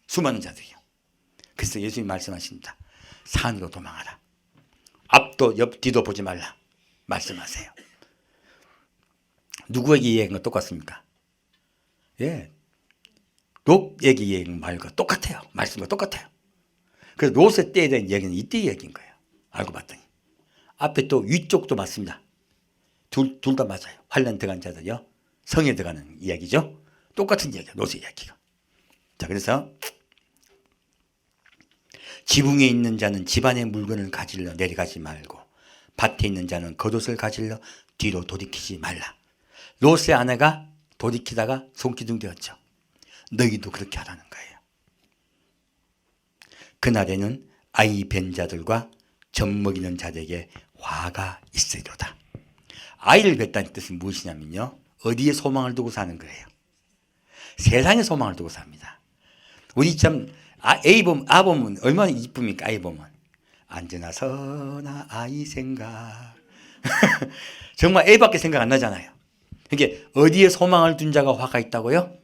수많은 자들이요. 그래서 예수님이 말씀하십니다. 산으로 도망하라. 앞도 옆 뒤도 보지 말라 말씀하세요. 누구에게 이야기한 건 똑같습니까? 예, 롯에게 이야기한 말과 똑같아요. 말씀과 똑같아요. 그래서 롯의 때에 대한 이야기는 이때 이야기인 거예요. 알고 봤더니 앞에 또 위쪽도 맞습니다. 둘 다 맞아요. 환난 들어간 자들이요, 성에 들어가는 이야기죠. 똑같은 이야기예요. 롯의 이야기가. 자, 그래서 지붕에 있는 자는 집안의 물건을 가질러 내려가지 말고 밭에 있는 자는 겉옷을 가질러 뒤로 돌이키지 말라. 롯의 아내가 돌이키다가 손기둥 되었죠. 너희도 그렇게 하라는 거예요. 그날에는 아이 뵌 자들과 젖먹이는 자들에게 화가 있으리로다. 아이를 뵀다는 뜻은 무엇이냐면요, 어디에 소망을 두고 사는 거예요? 세상에 소망을 두고 삽니다. 우리 참 A 보면, 아 보면 얼마나 이쁩니까? 아이 보면 언제나 서나 아이 생각 정말 A밖에 생각 안 나잖아요. 이게 어디에 소망을 둔 자가 화가 있다고요?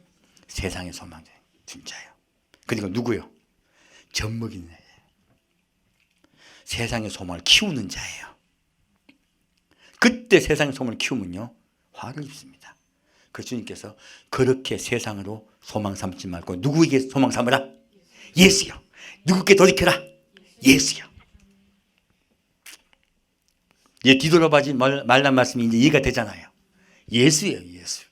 세상에 소망을 둔 자예요. 그리고 누구요? 젖먹이는 자예요. 세상의 소망을 키우는 자예요. 그때 세상의 소망을 키우면요, 화를 입습니다. 그래서 주님께서 그렇게 세상으로 소망 삼지 말고 누구에게 소망 삼으라? 예수요. 누구께 돌이켜라? 예수요. 예, 뒤돌아보지 말란 말씀이 이제 이해가 되잖아요. 예수예요, 예수.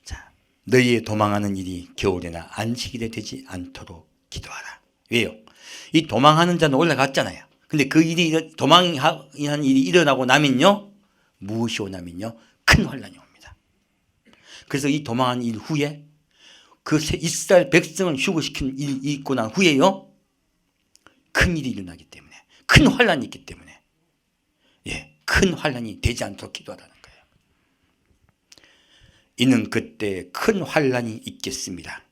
자, 너희의 도망하는 일이 겨울에나 안식일에 되지 않도록 기도하라. 왜요? 이 도망하는 자는 올라갔잖아요. 근데 그 일이, 도망하는 일이 일어나고 나면요, 무엇이 오냐면요, 큰 환란이 옵니다. 그래서 이 도망한 일 후에 그 이스라엘 백성을 휴거시킨 일이 있고 난 후에요, 큰 일이 일어나기 때문에, 큰 환란이 있기 때문에, 예, 큰 환란이 되지 않도록 기도하라는 거예요. 이는 그때 큰 환란이 있겠습니다.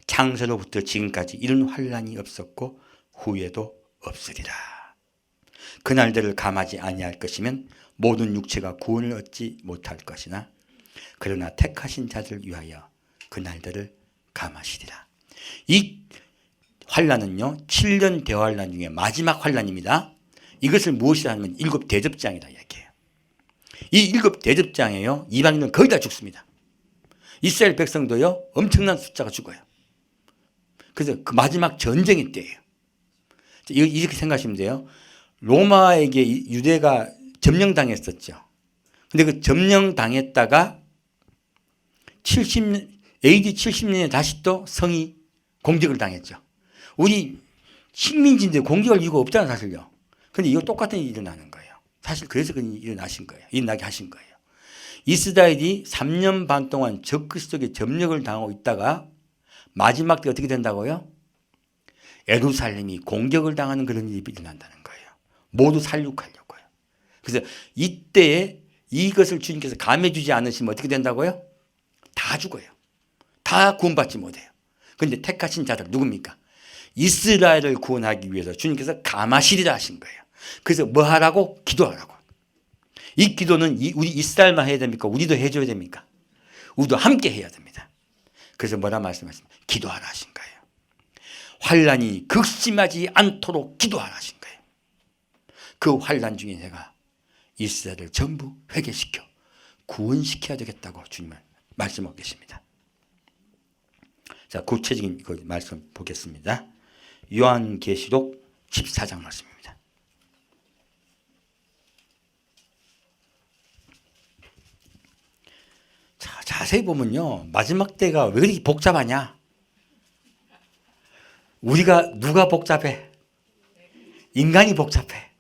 창세로부터 지금까지 이런 환란이 없었고 후에도 없으리라. 그날들을 감하지 아니할 것이면 모든 육체가 구원을 얻지 못할 것이나 그러나 택하신 자들 위하여 그날들을 감하시리라. 이 환란은요, 7년 대환란 중에 마지막 환란입니다. 이것을 무엇이라 하면 7 대접장이라 이야기해요. 이 7 대접장에요, 이방인은 거의 다 죽습니다. 이스라엘 백성도요, 엄청난 숫자가 죽어요. 그래서 그 마지막 전쟁의 때예요. 이렇게 생각하시면 돼요. 로마에게 유대가 점령당했었죠. 근데 그 점령당했다가 AD 70년에 다시 또 성이 공격을 당했죠. 우리 식민지인데 공격할 이유가 없다는 사실요. 근데 이거 똑같은 일이 일어나는 거예요. 사실 그래서 그 일이 일어나신 거예요. 일어나게 하신 거예요. 이스라엘이 3년 반 동안 적그리스도에게 점령을 당하고 있다가 마지막 때 어떻게 된다고요? 예루살렘이 공격을 당하는 그런 일이 일어난다는 거예요. 모두 살육하려고요. 그래서 이때에 이것을 주님께서 감해주지 않으시면 어떻게 된다고요? 다 죽어요. 다 구원받지 못해요. 그런데 택하신 자들 누굽니까? 이스라엘을 구원하기 위해서 주님께서 감하시리라 하신 거예요. 그래서 뭐 하라고? 기도하라고. 이 기도는 우리 이스라엘만 해야 됩니까? 우리도 해줘야 됩니까? 우리도 함께 해야 됩니다. 그래서 뭐라 말씀하십니까? 기도하라 하신 거예요. 환란이 극심하지 않도록 기도하라 하신 거예요. 그 환란 중에 내가 이스라엘을 전부 회개시켜 구원시켜야 되겠다고 주님은 말씀하고 계십니다. 자, 구체적인 그 말씀 보겠습니다. 요한계시록 14장 말씀입니다. 자, 자세히 보면요, 마지막 때가 왜 이렇게 복잡하냐? 우리가 누가 복잡해? 인간이 복잡해.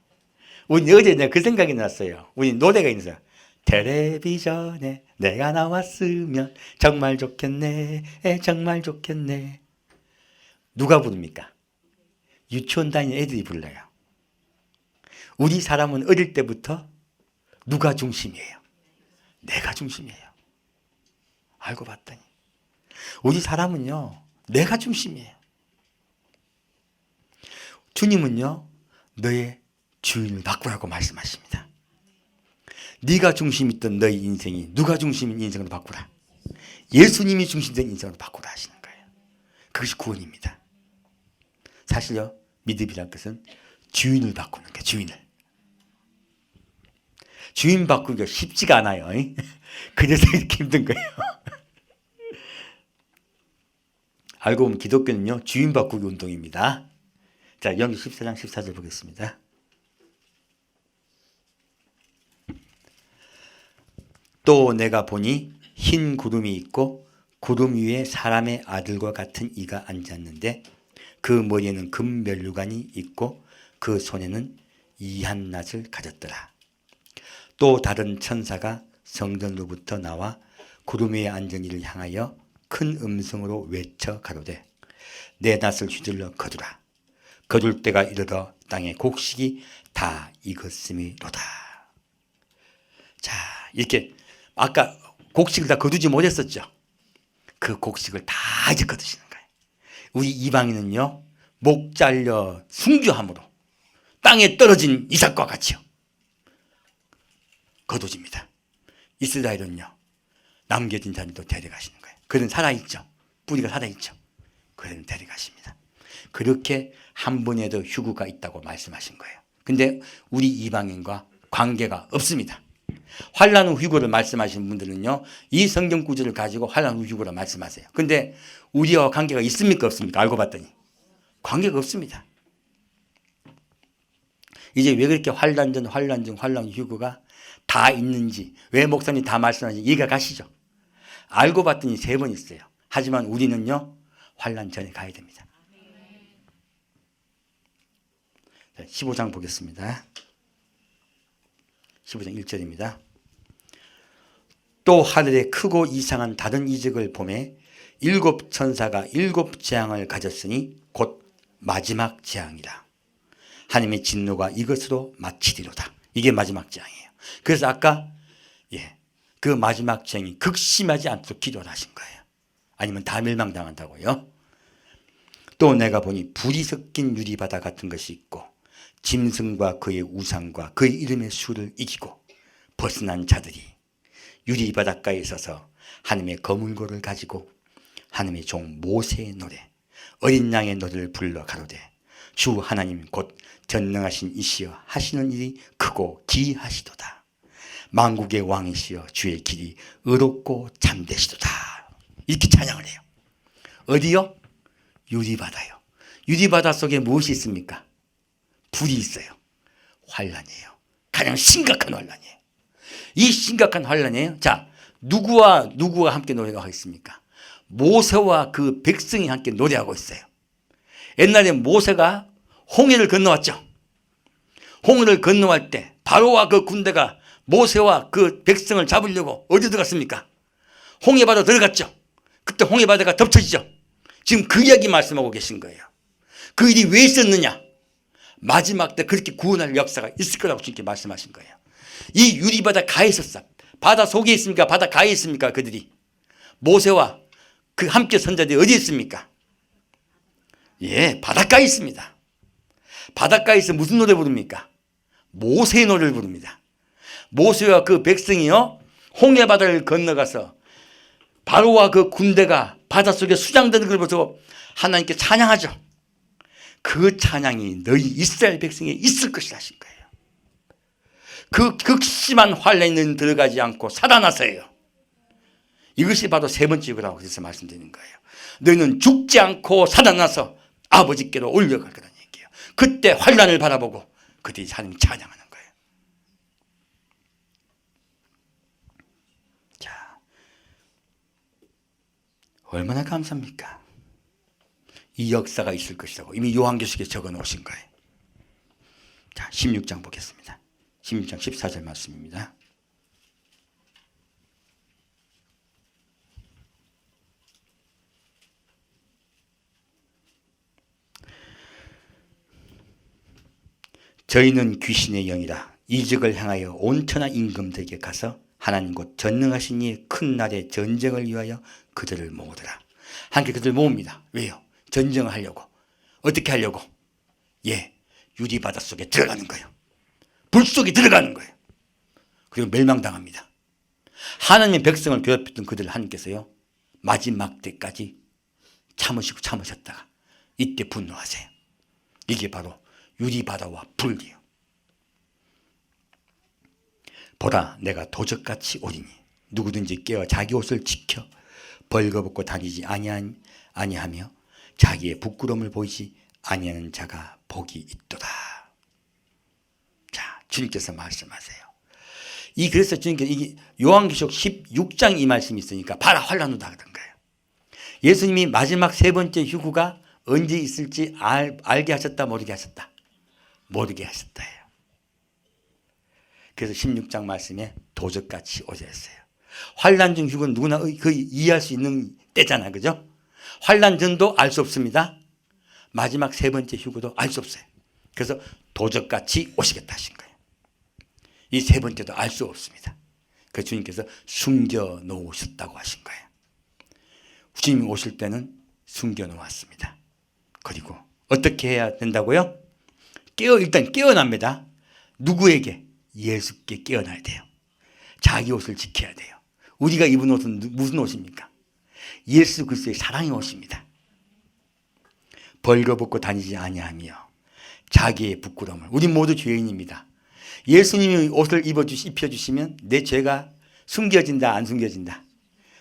우리 어제 내가 그 생각이 났어요. 우리 노래가 있어요. 텔레비전에 내가 나왔으면 정말 좋겠네, 정말 좋겠네. 누가 부릅니까? 유치원 다니는 애들이 불러요. 우리 사람은 어릴 때부터 누가 중심이에요? 내가 중심이에요. 알고 봤더니 우리 사람은요, 내가 중심이에요. 주님은요, 너의 주인을 바꾸라고 말씀하십니다. 네가 중심 있던 너희 인생이 누가 중심인 인생으로 바꾸라. 예수님이 중심된 인생으로 바꾸라 하시는 거예요. 그것이 구원입니다. 사실요, 믿음이란 것은 주인을 바꾸는 거예요. 주인 바꾸기가 쉽지가 않아요. 그래서 이렇게 힘든 거예요. 알고 보면 기독교는요, 주인 바꾸기 운동입니다. 자, 열왕기 14장 14절 보겠습니다. 또 내가 보니 흰 구름이 있고 구름 위에 사람의 아들과 같은 이가 앉았는데 그 머리에는 금면류관이 있고 그 손에는 이한 낫을 가졌더라. 또 다른 천사가 성전으로부터 나와 구름 위에 앉은 이를 향하여 큰 음성으로 외쳐 가로되 내 낫을 휘둘러 거두라. 거둘 때가 이르러 땅의 곡식이 다 익었음이로다. 자, 이렇게 아까 곡식을 다 거두지 못했었죠. 그 곡식을 다 이제 거두시는 거예요. 우리 이방인은요, 목 잘려 순교함으로 땅에 떨어진 이삭과 같이요 거두집니다. 이스라엘은요, 남겨진 자들도 데려가시는 거예요. 그는 살아있죠. 뿌리가 살아있죠. 그는 데려가십니다. 그렇게 한 번에도 휴구가 있다고 말씀하신 거예요. 근데 우리 이방인과 관계가 없습니다. 환난 후 휴거를 말씀하시는 분들은요, 이 성경 구절을 가지고 환난 후 휴거를 말씀하세요. 근데 우리와 관계가 있습니까 없습니까? 알고 봤더니 관계가 없습니다. 이제 왜 그렇게 환난 전, 환난 중, 환난 후 휴거가 다 있는지, 왜 목사님 다 말씀하시는지 이해가 가시죠? 알고 봤더니 3번 있어요. 하지만 우리는요, 환난 전에 가야 됩니다. 15장 보겠습니다. 15장 1절입니다. 또 하늘에 크고 이상한 다른 이적을 보매 7 천사가 7 재앙을 가졌으니 곧 마지막 재앙이라. 하나님의 진노가 이것으로 마치리로다. 이게 마지막 재앙이에요. 그래서 아까 그 마지막 재앙이 극심하지 않도록 기도를 하신 거예요. 아니면 다 멸망당한다고요. 또 내가 보니 불이 섞인 유리바다 같은 것이 있고 짐승과 그의 우상과 그의 이름의 수를 이기고 벗어난 자들이 유리바닷가에 서서 하나님의 거물고를 가지고 하나님의 종 모세의 노래 어린 양의 노래를 불러 가로되 주 하나님 곧 전능하신 이시여 하시는 일이 크고 기이하시도다. 만국의 왕이시여 주의 길이 의롭고 참되시도다. 이렇게 찬양을 해요. 어디요? 유리바다요. 유리바다 속에 무엇이 있습니까? 불이 있어요. 환란이에요. 가장 심각한 환란이에요. 이 심각한 환란이에요. 자, 누구와 함께 노래가 있습니까? 모세와 그 백성이 함께 노래하고 있어요. 옛날에 모세가 홍해를 건너왔죠. 홍해를 건너갈 때 바로와 그 군대가 모세와 그 백성을 잡으려고 어디 들어갔습니까? 홍해바다 들어갔죠. 그때 홍해바다가 덮쳐지죠. 지금 그 이야기 말씀하고 계신 거예요. 그 일이 왜 있었느냐? 마지막 때 그렇게 구원할 역사가 있을 거라고 주님께 말씀하신 거예요. 이 유리바다 가에 있었어. 바다 속에 있습니까? 바다 가에 있습니까? 그들이 모세와 그 함께 선자들이 어디 있습니까? 바닷가에 있습니다. 바닷가에서 무슨 노래 부릅니까? 모세의 노래를 부릅니다. 모세와 그 백성이요, 홍해바다를 건너가서 바로와 그 군대가 바닷속에 수장되는 걸 보고 하나님께 찬양하죠. 그 찬양이 너희 이스라엘 백성에 있을 것이라 하신 거예요. 그 극심한 환란에는 들어가지 않고 살아나서요. 이것이 바로 3번째 유고라고 그래서 말씀드리는 거예요. 너희는 죽지 않고 살아나서 아버지께로 올려갈 거라는 얘기예요. 그때 환란을 바라보고 그들이 하나님 찬양하는 거예요. 자, 얼마나 감사합니까? 이 역사가 있을 것이라고 이미 요한계시록에 적어 놓으신 거예요. 자, 16장 보겠습니다. 16장 14절 말씀입니다. 저희는 귀신의 영이라 이적을 향하여 온 천하 임금들에게 가서 하나님 곧 전능하신 이의 큰 날의 전쟁을 위하여 그들을 모으더라. 함께 그들을 모읍니다. 왜요? 전쟁을 하려고. 어떻게 하려고? 유리바다 속에 들어가는 거예요. 불 속에 들어가는 거예요. 그리고 멸망당합니다. 하나님의 백성을 괴롭혔던 그들을 하나님께서요 마지막 때까지 참으셨다가 이때 분노하세요. 이게 바로 유리바다와 불이요. 보라, 내가 도적같이 오리니 누구든지 깨어 자기 옷을 지켜 벌거벗고 다니지 아니하며 자기의 부끄러움을 보이지 아니하는 자가 복이 있도다. 자, 주님께서 말씀하세요. 그래서 주님께서 이게 요한계시록 16장 이 말씀이 있으니까 봐라, 환난 오다 그런 거예요. 예수님이 마지막 세 번째 휴구가 언제 있을지 알게 하셨다, 모르게 하셨다? 모르게 하셨다예요. 그래서 16장 말씀에 도적같이 오자 했어요. 환난 중 휴구는 누구나 거의 이해할 수 있는 때잖아, 그죠? 환난 전도 알 수 없습니다. 마지막 세 번째 휴구도 알 수 없어요. 그래서 도적같이 오시겠다 하신 거예요. 이 세 번째도 알 수 없습니다. 그래서 주님께서 숨겨 놓으셨다고 하신 거예요. 주님이 오실 때는 숨겨 놓았습니다. 그리고 어떻게 해야 된다고요? 일단 깨어납니다. 누구에게? 예수께 깨어나야 돼요. 자기 옷을 지켜야 돼요. 우리가 입은 옷은 무슨 옷입니까? 예수 그리스도의 사랑의 옷입니다. 벌거벗고 다니지 아니하며 자기의 부끄러움을. 우리 모두 죄인입니다. 예수님이 옷을 입혀주시면 내 죄가 숨겨진다, 안 숨겨진다?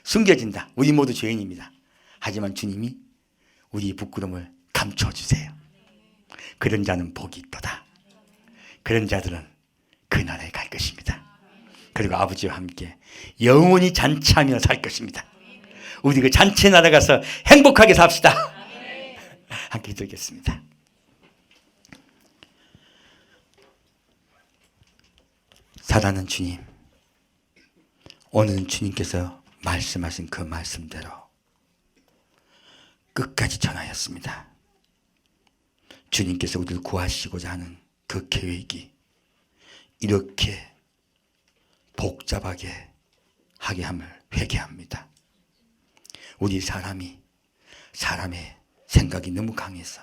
숨겨진다. 우리 모두 죄인입니다. 하지만 주님이 우리 부끄러움을 감춰주세요. 그런 자는 복이 있도다. 그런 자들은 그 나라에 갈 것입니다. 그리고 아버지와 함께 영원히 잔치하며 살 것입니다. 우리 그 잔치 나라 가서 행복하게 삽시다. 함께 기도하겠습니다. 사랑하는 주님, 오늘은 주님께서 말씀하신 그 말씀대로 끝까지 전하였습니다. 주님께서 우리를 구하시고자 하는 그 계획이 이렇게 복잡하게 하게 함을 회개합니다. 우리 사람의 생각이 너무 강해서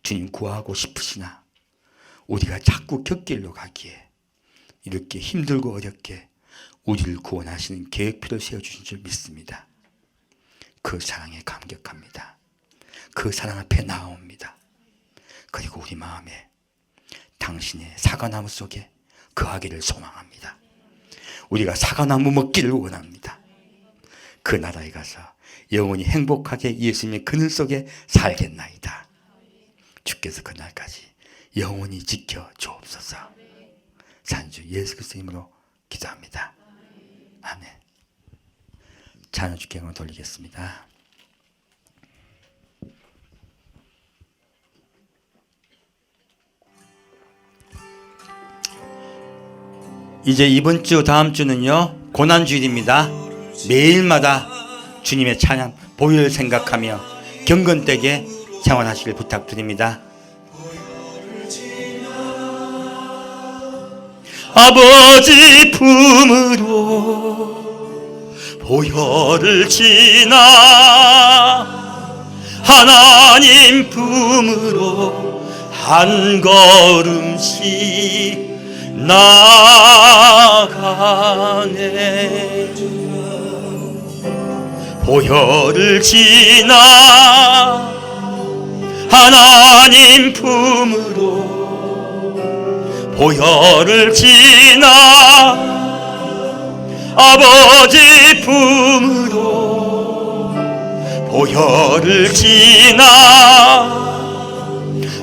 주님 구하고 싶으시나 우리가 자꾸 곁길로 가기에 이렇게 힘들고 어렵게 우리를 구원하시는 계획표를 세워주신 줄 믿습니다. 그 사랑에 감격합니다. 그 사랑 앞에 나아옵니다. 그리고 우리 마음에 당신의 사과나무 속에 거하기를 소망합니다. 우리가 사과나무 먹기를 원합니다. 그 나라에 가서 영원히 행복하게 예수님의 그늘 속에 살겠나이다. 주께서 그날까지 영원히 지켜 주옵소서. 산주 예수 그리스도의 이름으로 기도합니다. 아멘. 찬양 주께 영광 돌리겠습니다. 이제 이번 주 다음 주는요 고난주일입니다. 매일마다 주님의 찬양 보혈 생각하며 경건되게 생활하시길 부탁드립니다. 아버지 품으로 보혈을 지나 하나님 품으로 한 걸음씩 나가네. 보혈을 지나 하나님 품으로 보혈을 지나 아버지 품으로 보혈을 지나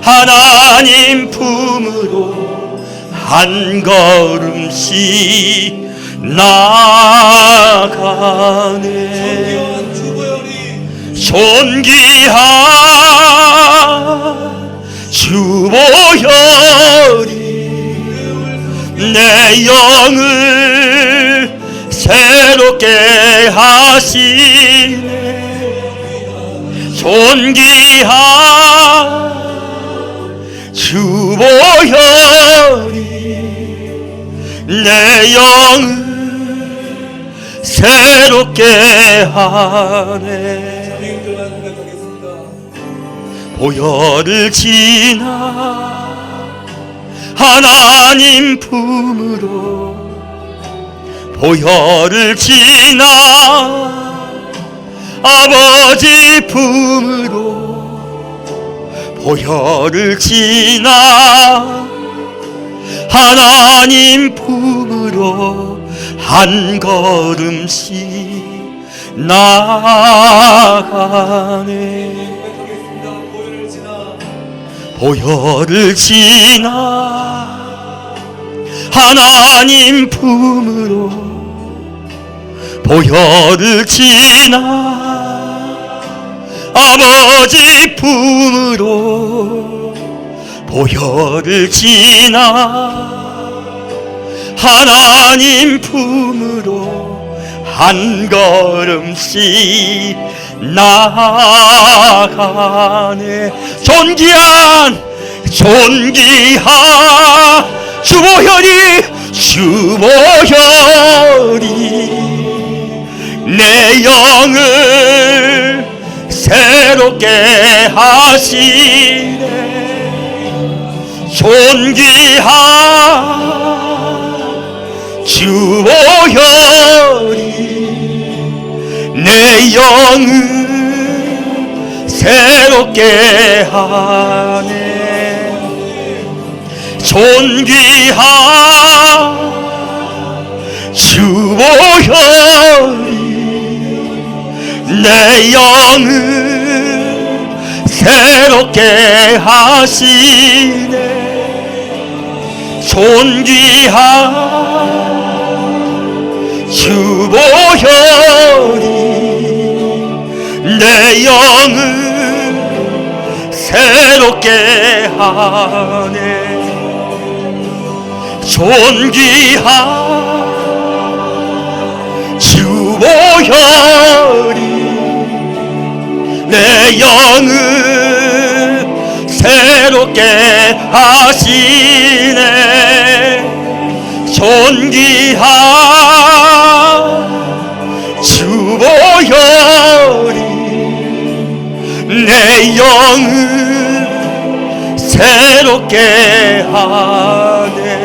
하나님 품으로 한 걸음씩 나가네. 존귀한 주보혈이 내 영을 새롭게 하시네. 존귀한 주보혈이 내 영을 새롭게 하네. 보혈을 지나 하나님 품으로 보혈을 지나 아버지 품으로 보혈을 지나 하나님 품으로 한 걸음씩 나아가네. 보혈을 지나 하나님 품으로 보혈을 지나 아버지 품으로 보혈을 지나 하나님 품으로 한 걸음씩 나아가네. 존귀한 주보혈이 내 영을 새롭게 하시네. 존귀한 주보혈이 내 영을 새롭게 하네. 존귀한 주보혈이 내 영을 새롭게 하시네. 존귀한 주보혈이 내 영을 새롭게 하네. 존귀한 주보혈이 내 영을 새롭게 하시네. 존귀한 주보혈이 내 영을 새롭게 하네.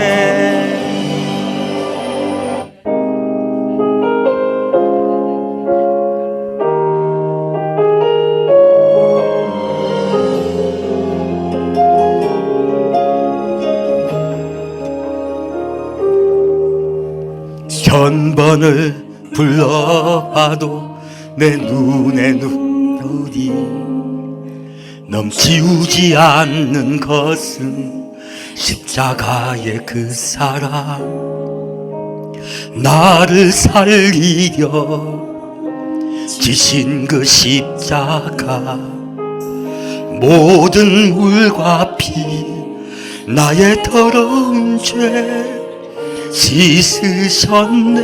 천번을 불러봐도 내 눈에 눈물이 넘치우지 않는 것은 십자가의 그 사랑, 나를 살리려 지신 그 십자가, 모든 물과 피 나의 더러운 죄 씻으셨네.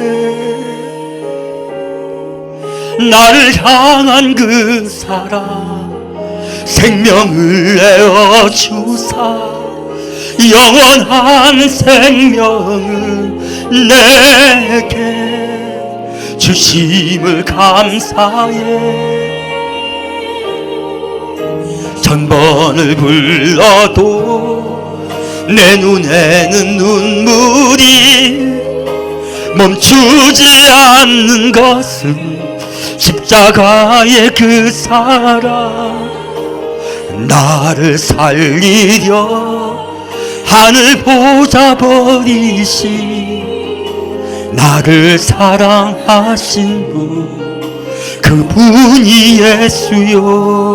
나를 향한 그 사랑, 생명을 내어주사 영원한 생명을 내게 주심을 감사해. 천번을 불러도 내 눈에는 눈물이 멈추지 않는 것은 십자가의 그 사랑, 나를 살리려 하늘 보좌 버리시 나를 사랑하신 분, 그분이 예수요.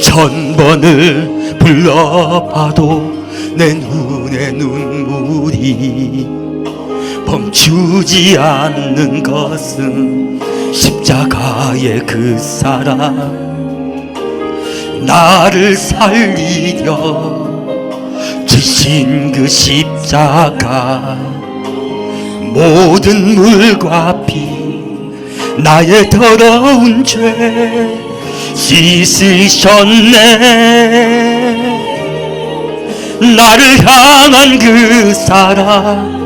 천번을 불러봐도 내 눈에 눈물이 멈추지 않는 것은 십자가의 그 사랑, 나를 살리려 지신 그 십자가, 모든 물과 피 나의 더러운 죄 씻으셨네. 나를 향한 그 사랑,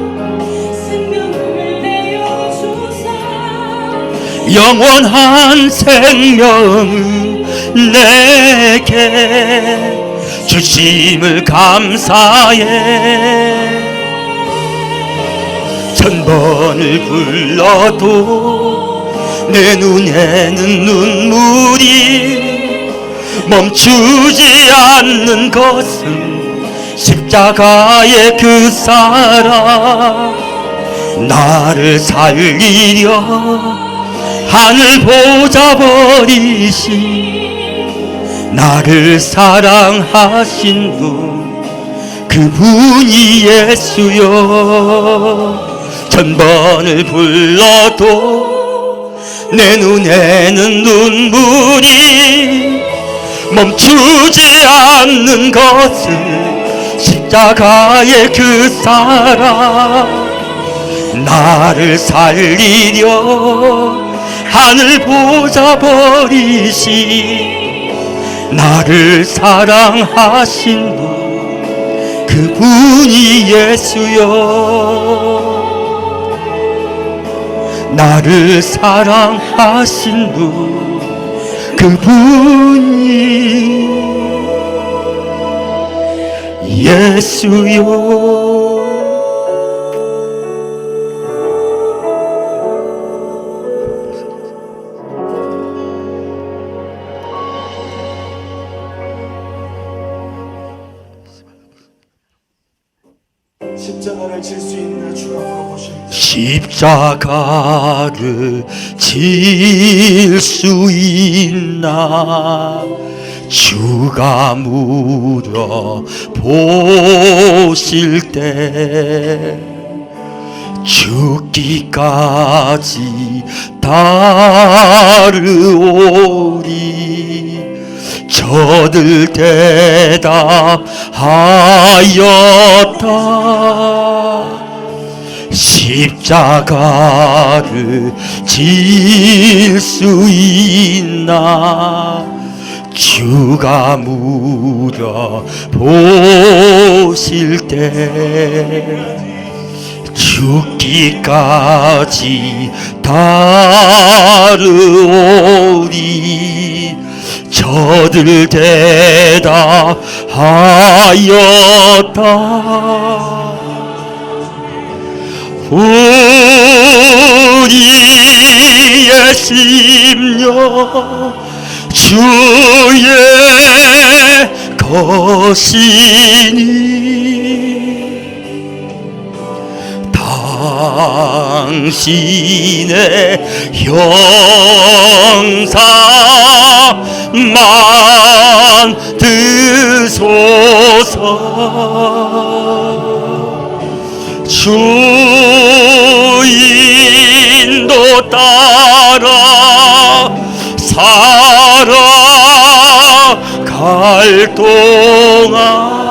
영원한 생명을 내게 주심을 감사해. 천번을 불러도 내 눈에는 눈물이 멈추지 않는 것은 십자가의 그 사랑. 나를 살리려 하늘 보좌 버리신 나를 사랑하신 분, 그분이 예수여. 천번을 불러도 내 눈에는 눈물이 멈추지 않는 것은 십자가의 그 사랑. 나를 살리려 하늘 보좌 버리신 나를 사랑하신 분, 그분이 예수여. 나를 사랑하신 분, 그분이 예수여. 십자가를 질 수 있나 주가 물어보십니다. 십자가를 질 수 있나 주가 물어보실 때 죽기까지 따르오리. 저들 대답하였다. 십자가를 질 수 있나 주가 물어보실 때 죽기까지 따르오리. 저들 대답하였다. 우리의 심령 주의 것이니 당신의 형상만 드소서. 주인도 따라 살아갈 동안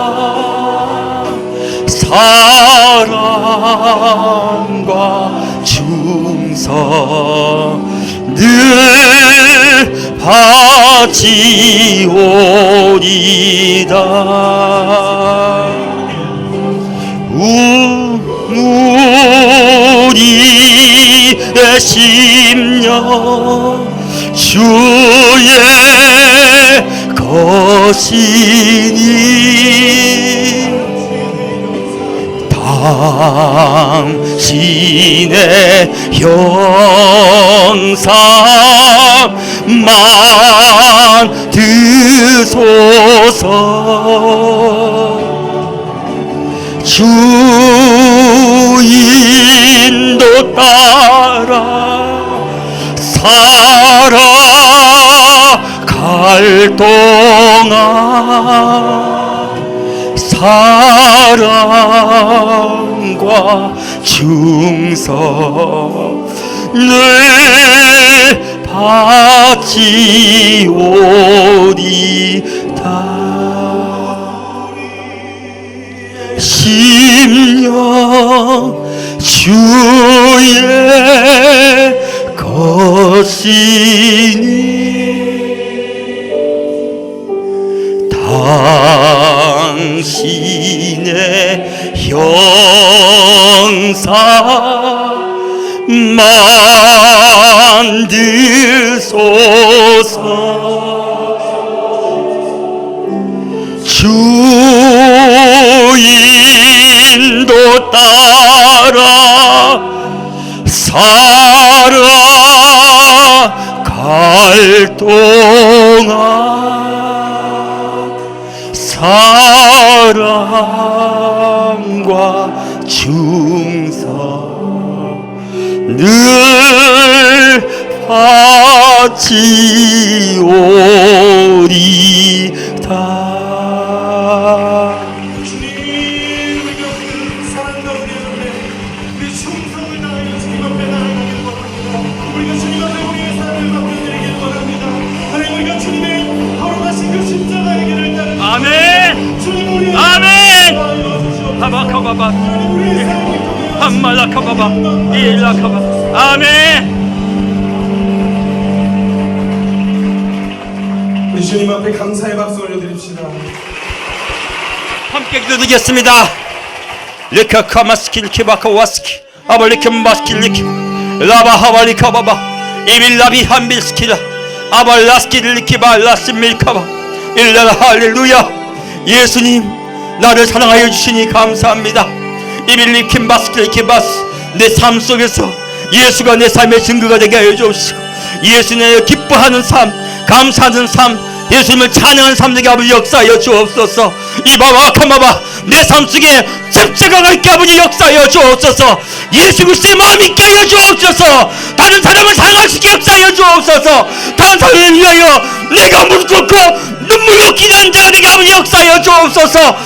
사랑과 충성 늘 바치오리다. 우리의 심령 주의 것이니 당신의 형상만 드소서. 주인도 따라 살아갈 동안 사랑과 충성 늘 바치오리다. 심령 주의 것이니 당신의 형상만 드소서. 주 날 동안 사랑과 충성 늘 바치오리다. 주님, 우리가 그 사랑과 은혜로 우리 충성을 다하여 주님 앞에 나아가길 원합니다. 우리가 주님 앞에 우리의 삶을 맡겨드리길 원합니다. 하나님, 우리가 주님의 걸어가신 그 십자가의 길을 따르 아멘. 주님 우리의 아멘. 하여 주시옵소서. 바바카바바. 하나님, 우리의 삶을 통하여 함말라카바바. 일라카바. 아멘. 우리 주님 앞에 감사의 박수 올려드립시다. 함께 기도드리겠습니다. 리카카마스킬 키바카와스키 아발리킴바스킬리키 라바하발리카바바 이빌라비 한빌스키라 아발라스킬리키발라스밀카바 일라라 할렐루야. 예수님, 나를 사랑하여 주시니 감사합니다. 이빌리킴바스킬리키바스 내 삶 속에서 예수가 내 삶의 증거가 되게 하여 주옵시고, 예수님을 기뻐하는 삶, 감사하는 삶, 예수님을 찬양하는 삶 되게 아버지 역사하여 주옵소서. 이바바카마바 내 삶 속에 십자가가 있게 아버지 역사하여 주옵소서. 예수 그리스도의 마음 있게 하여 주옵소서. 다른 사람을 사랑할 수 있게 역사하여 주옵소서. 다른 사람을 위하여 내가 무릎 꿇고 눈물로 기도하는 자가 되게 아버지 역사하여 주옵소서.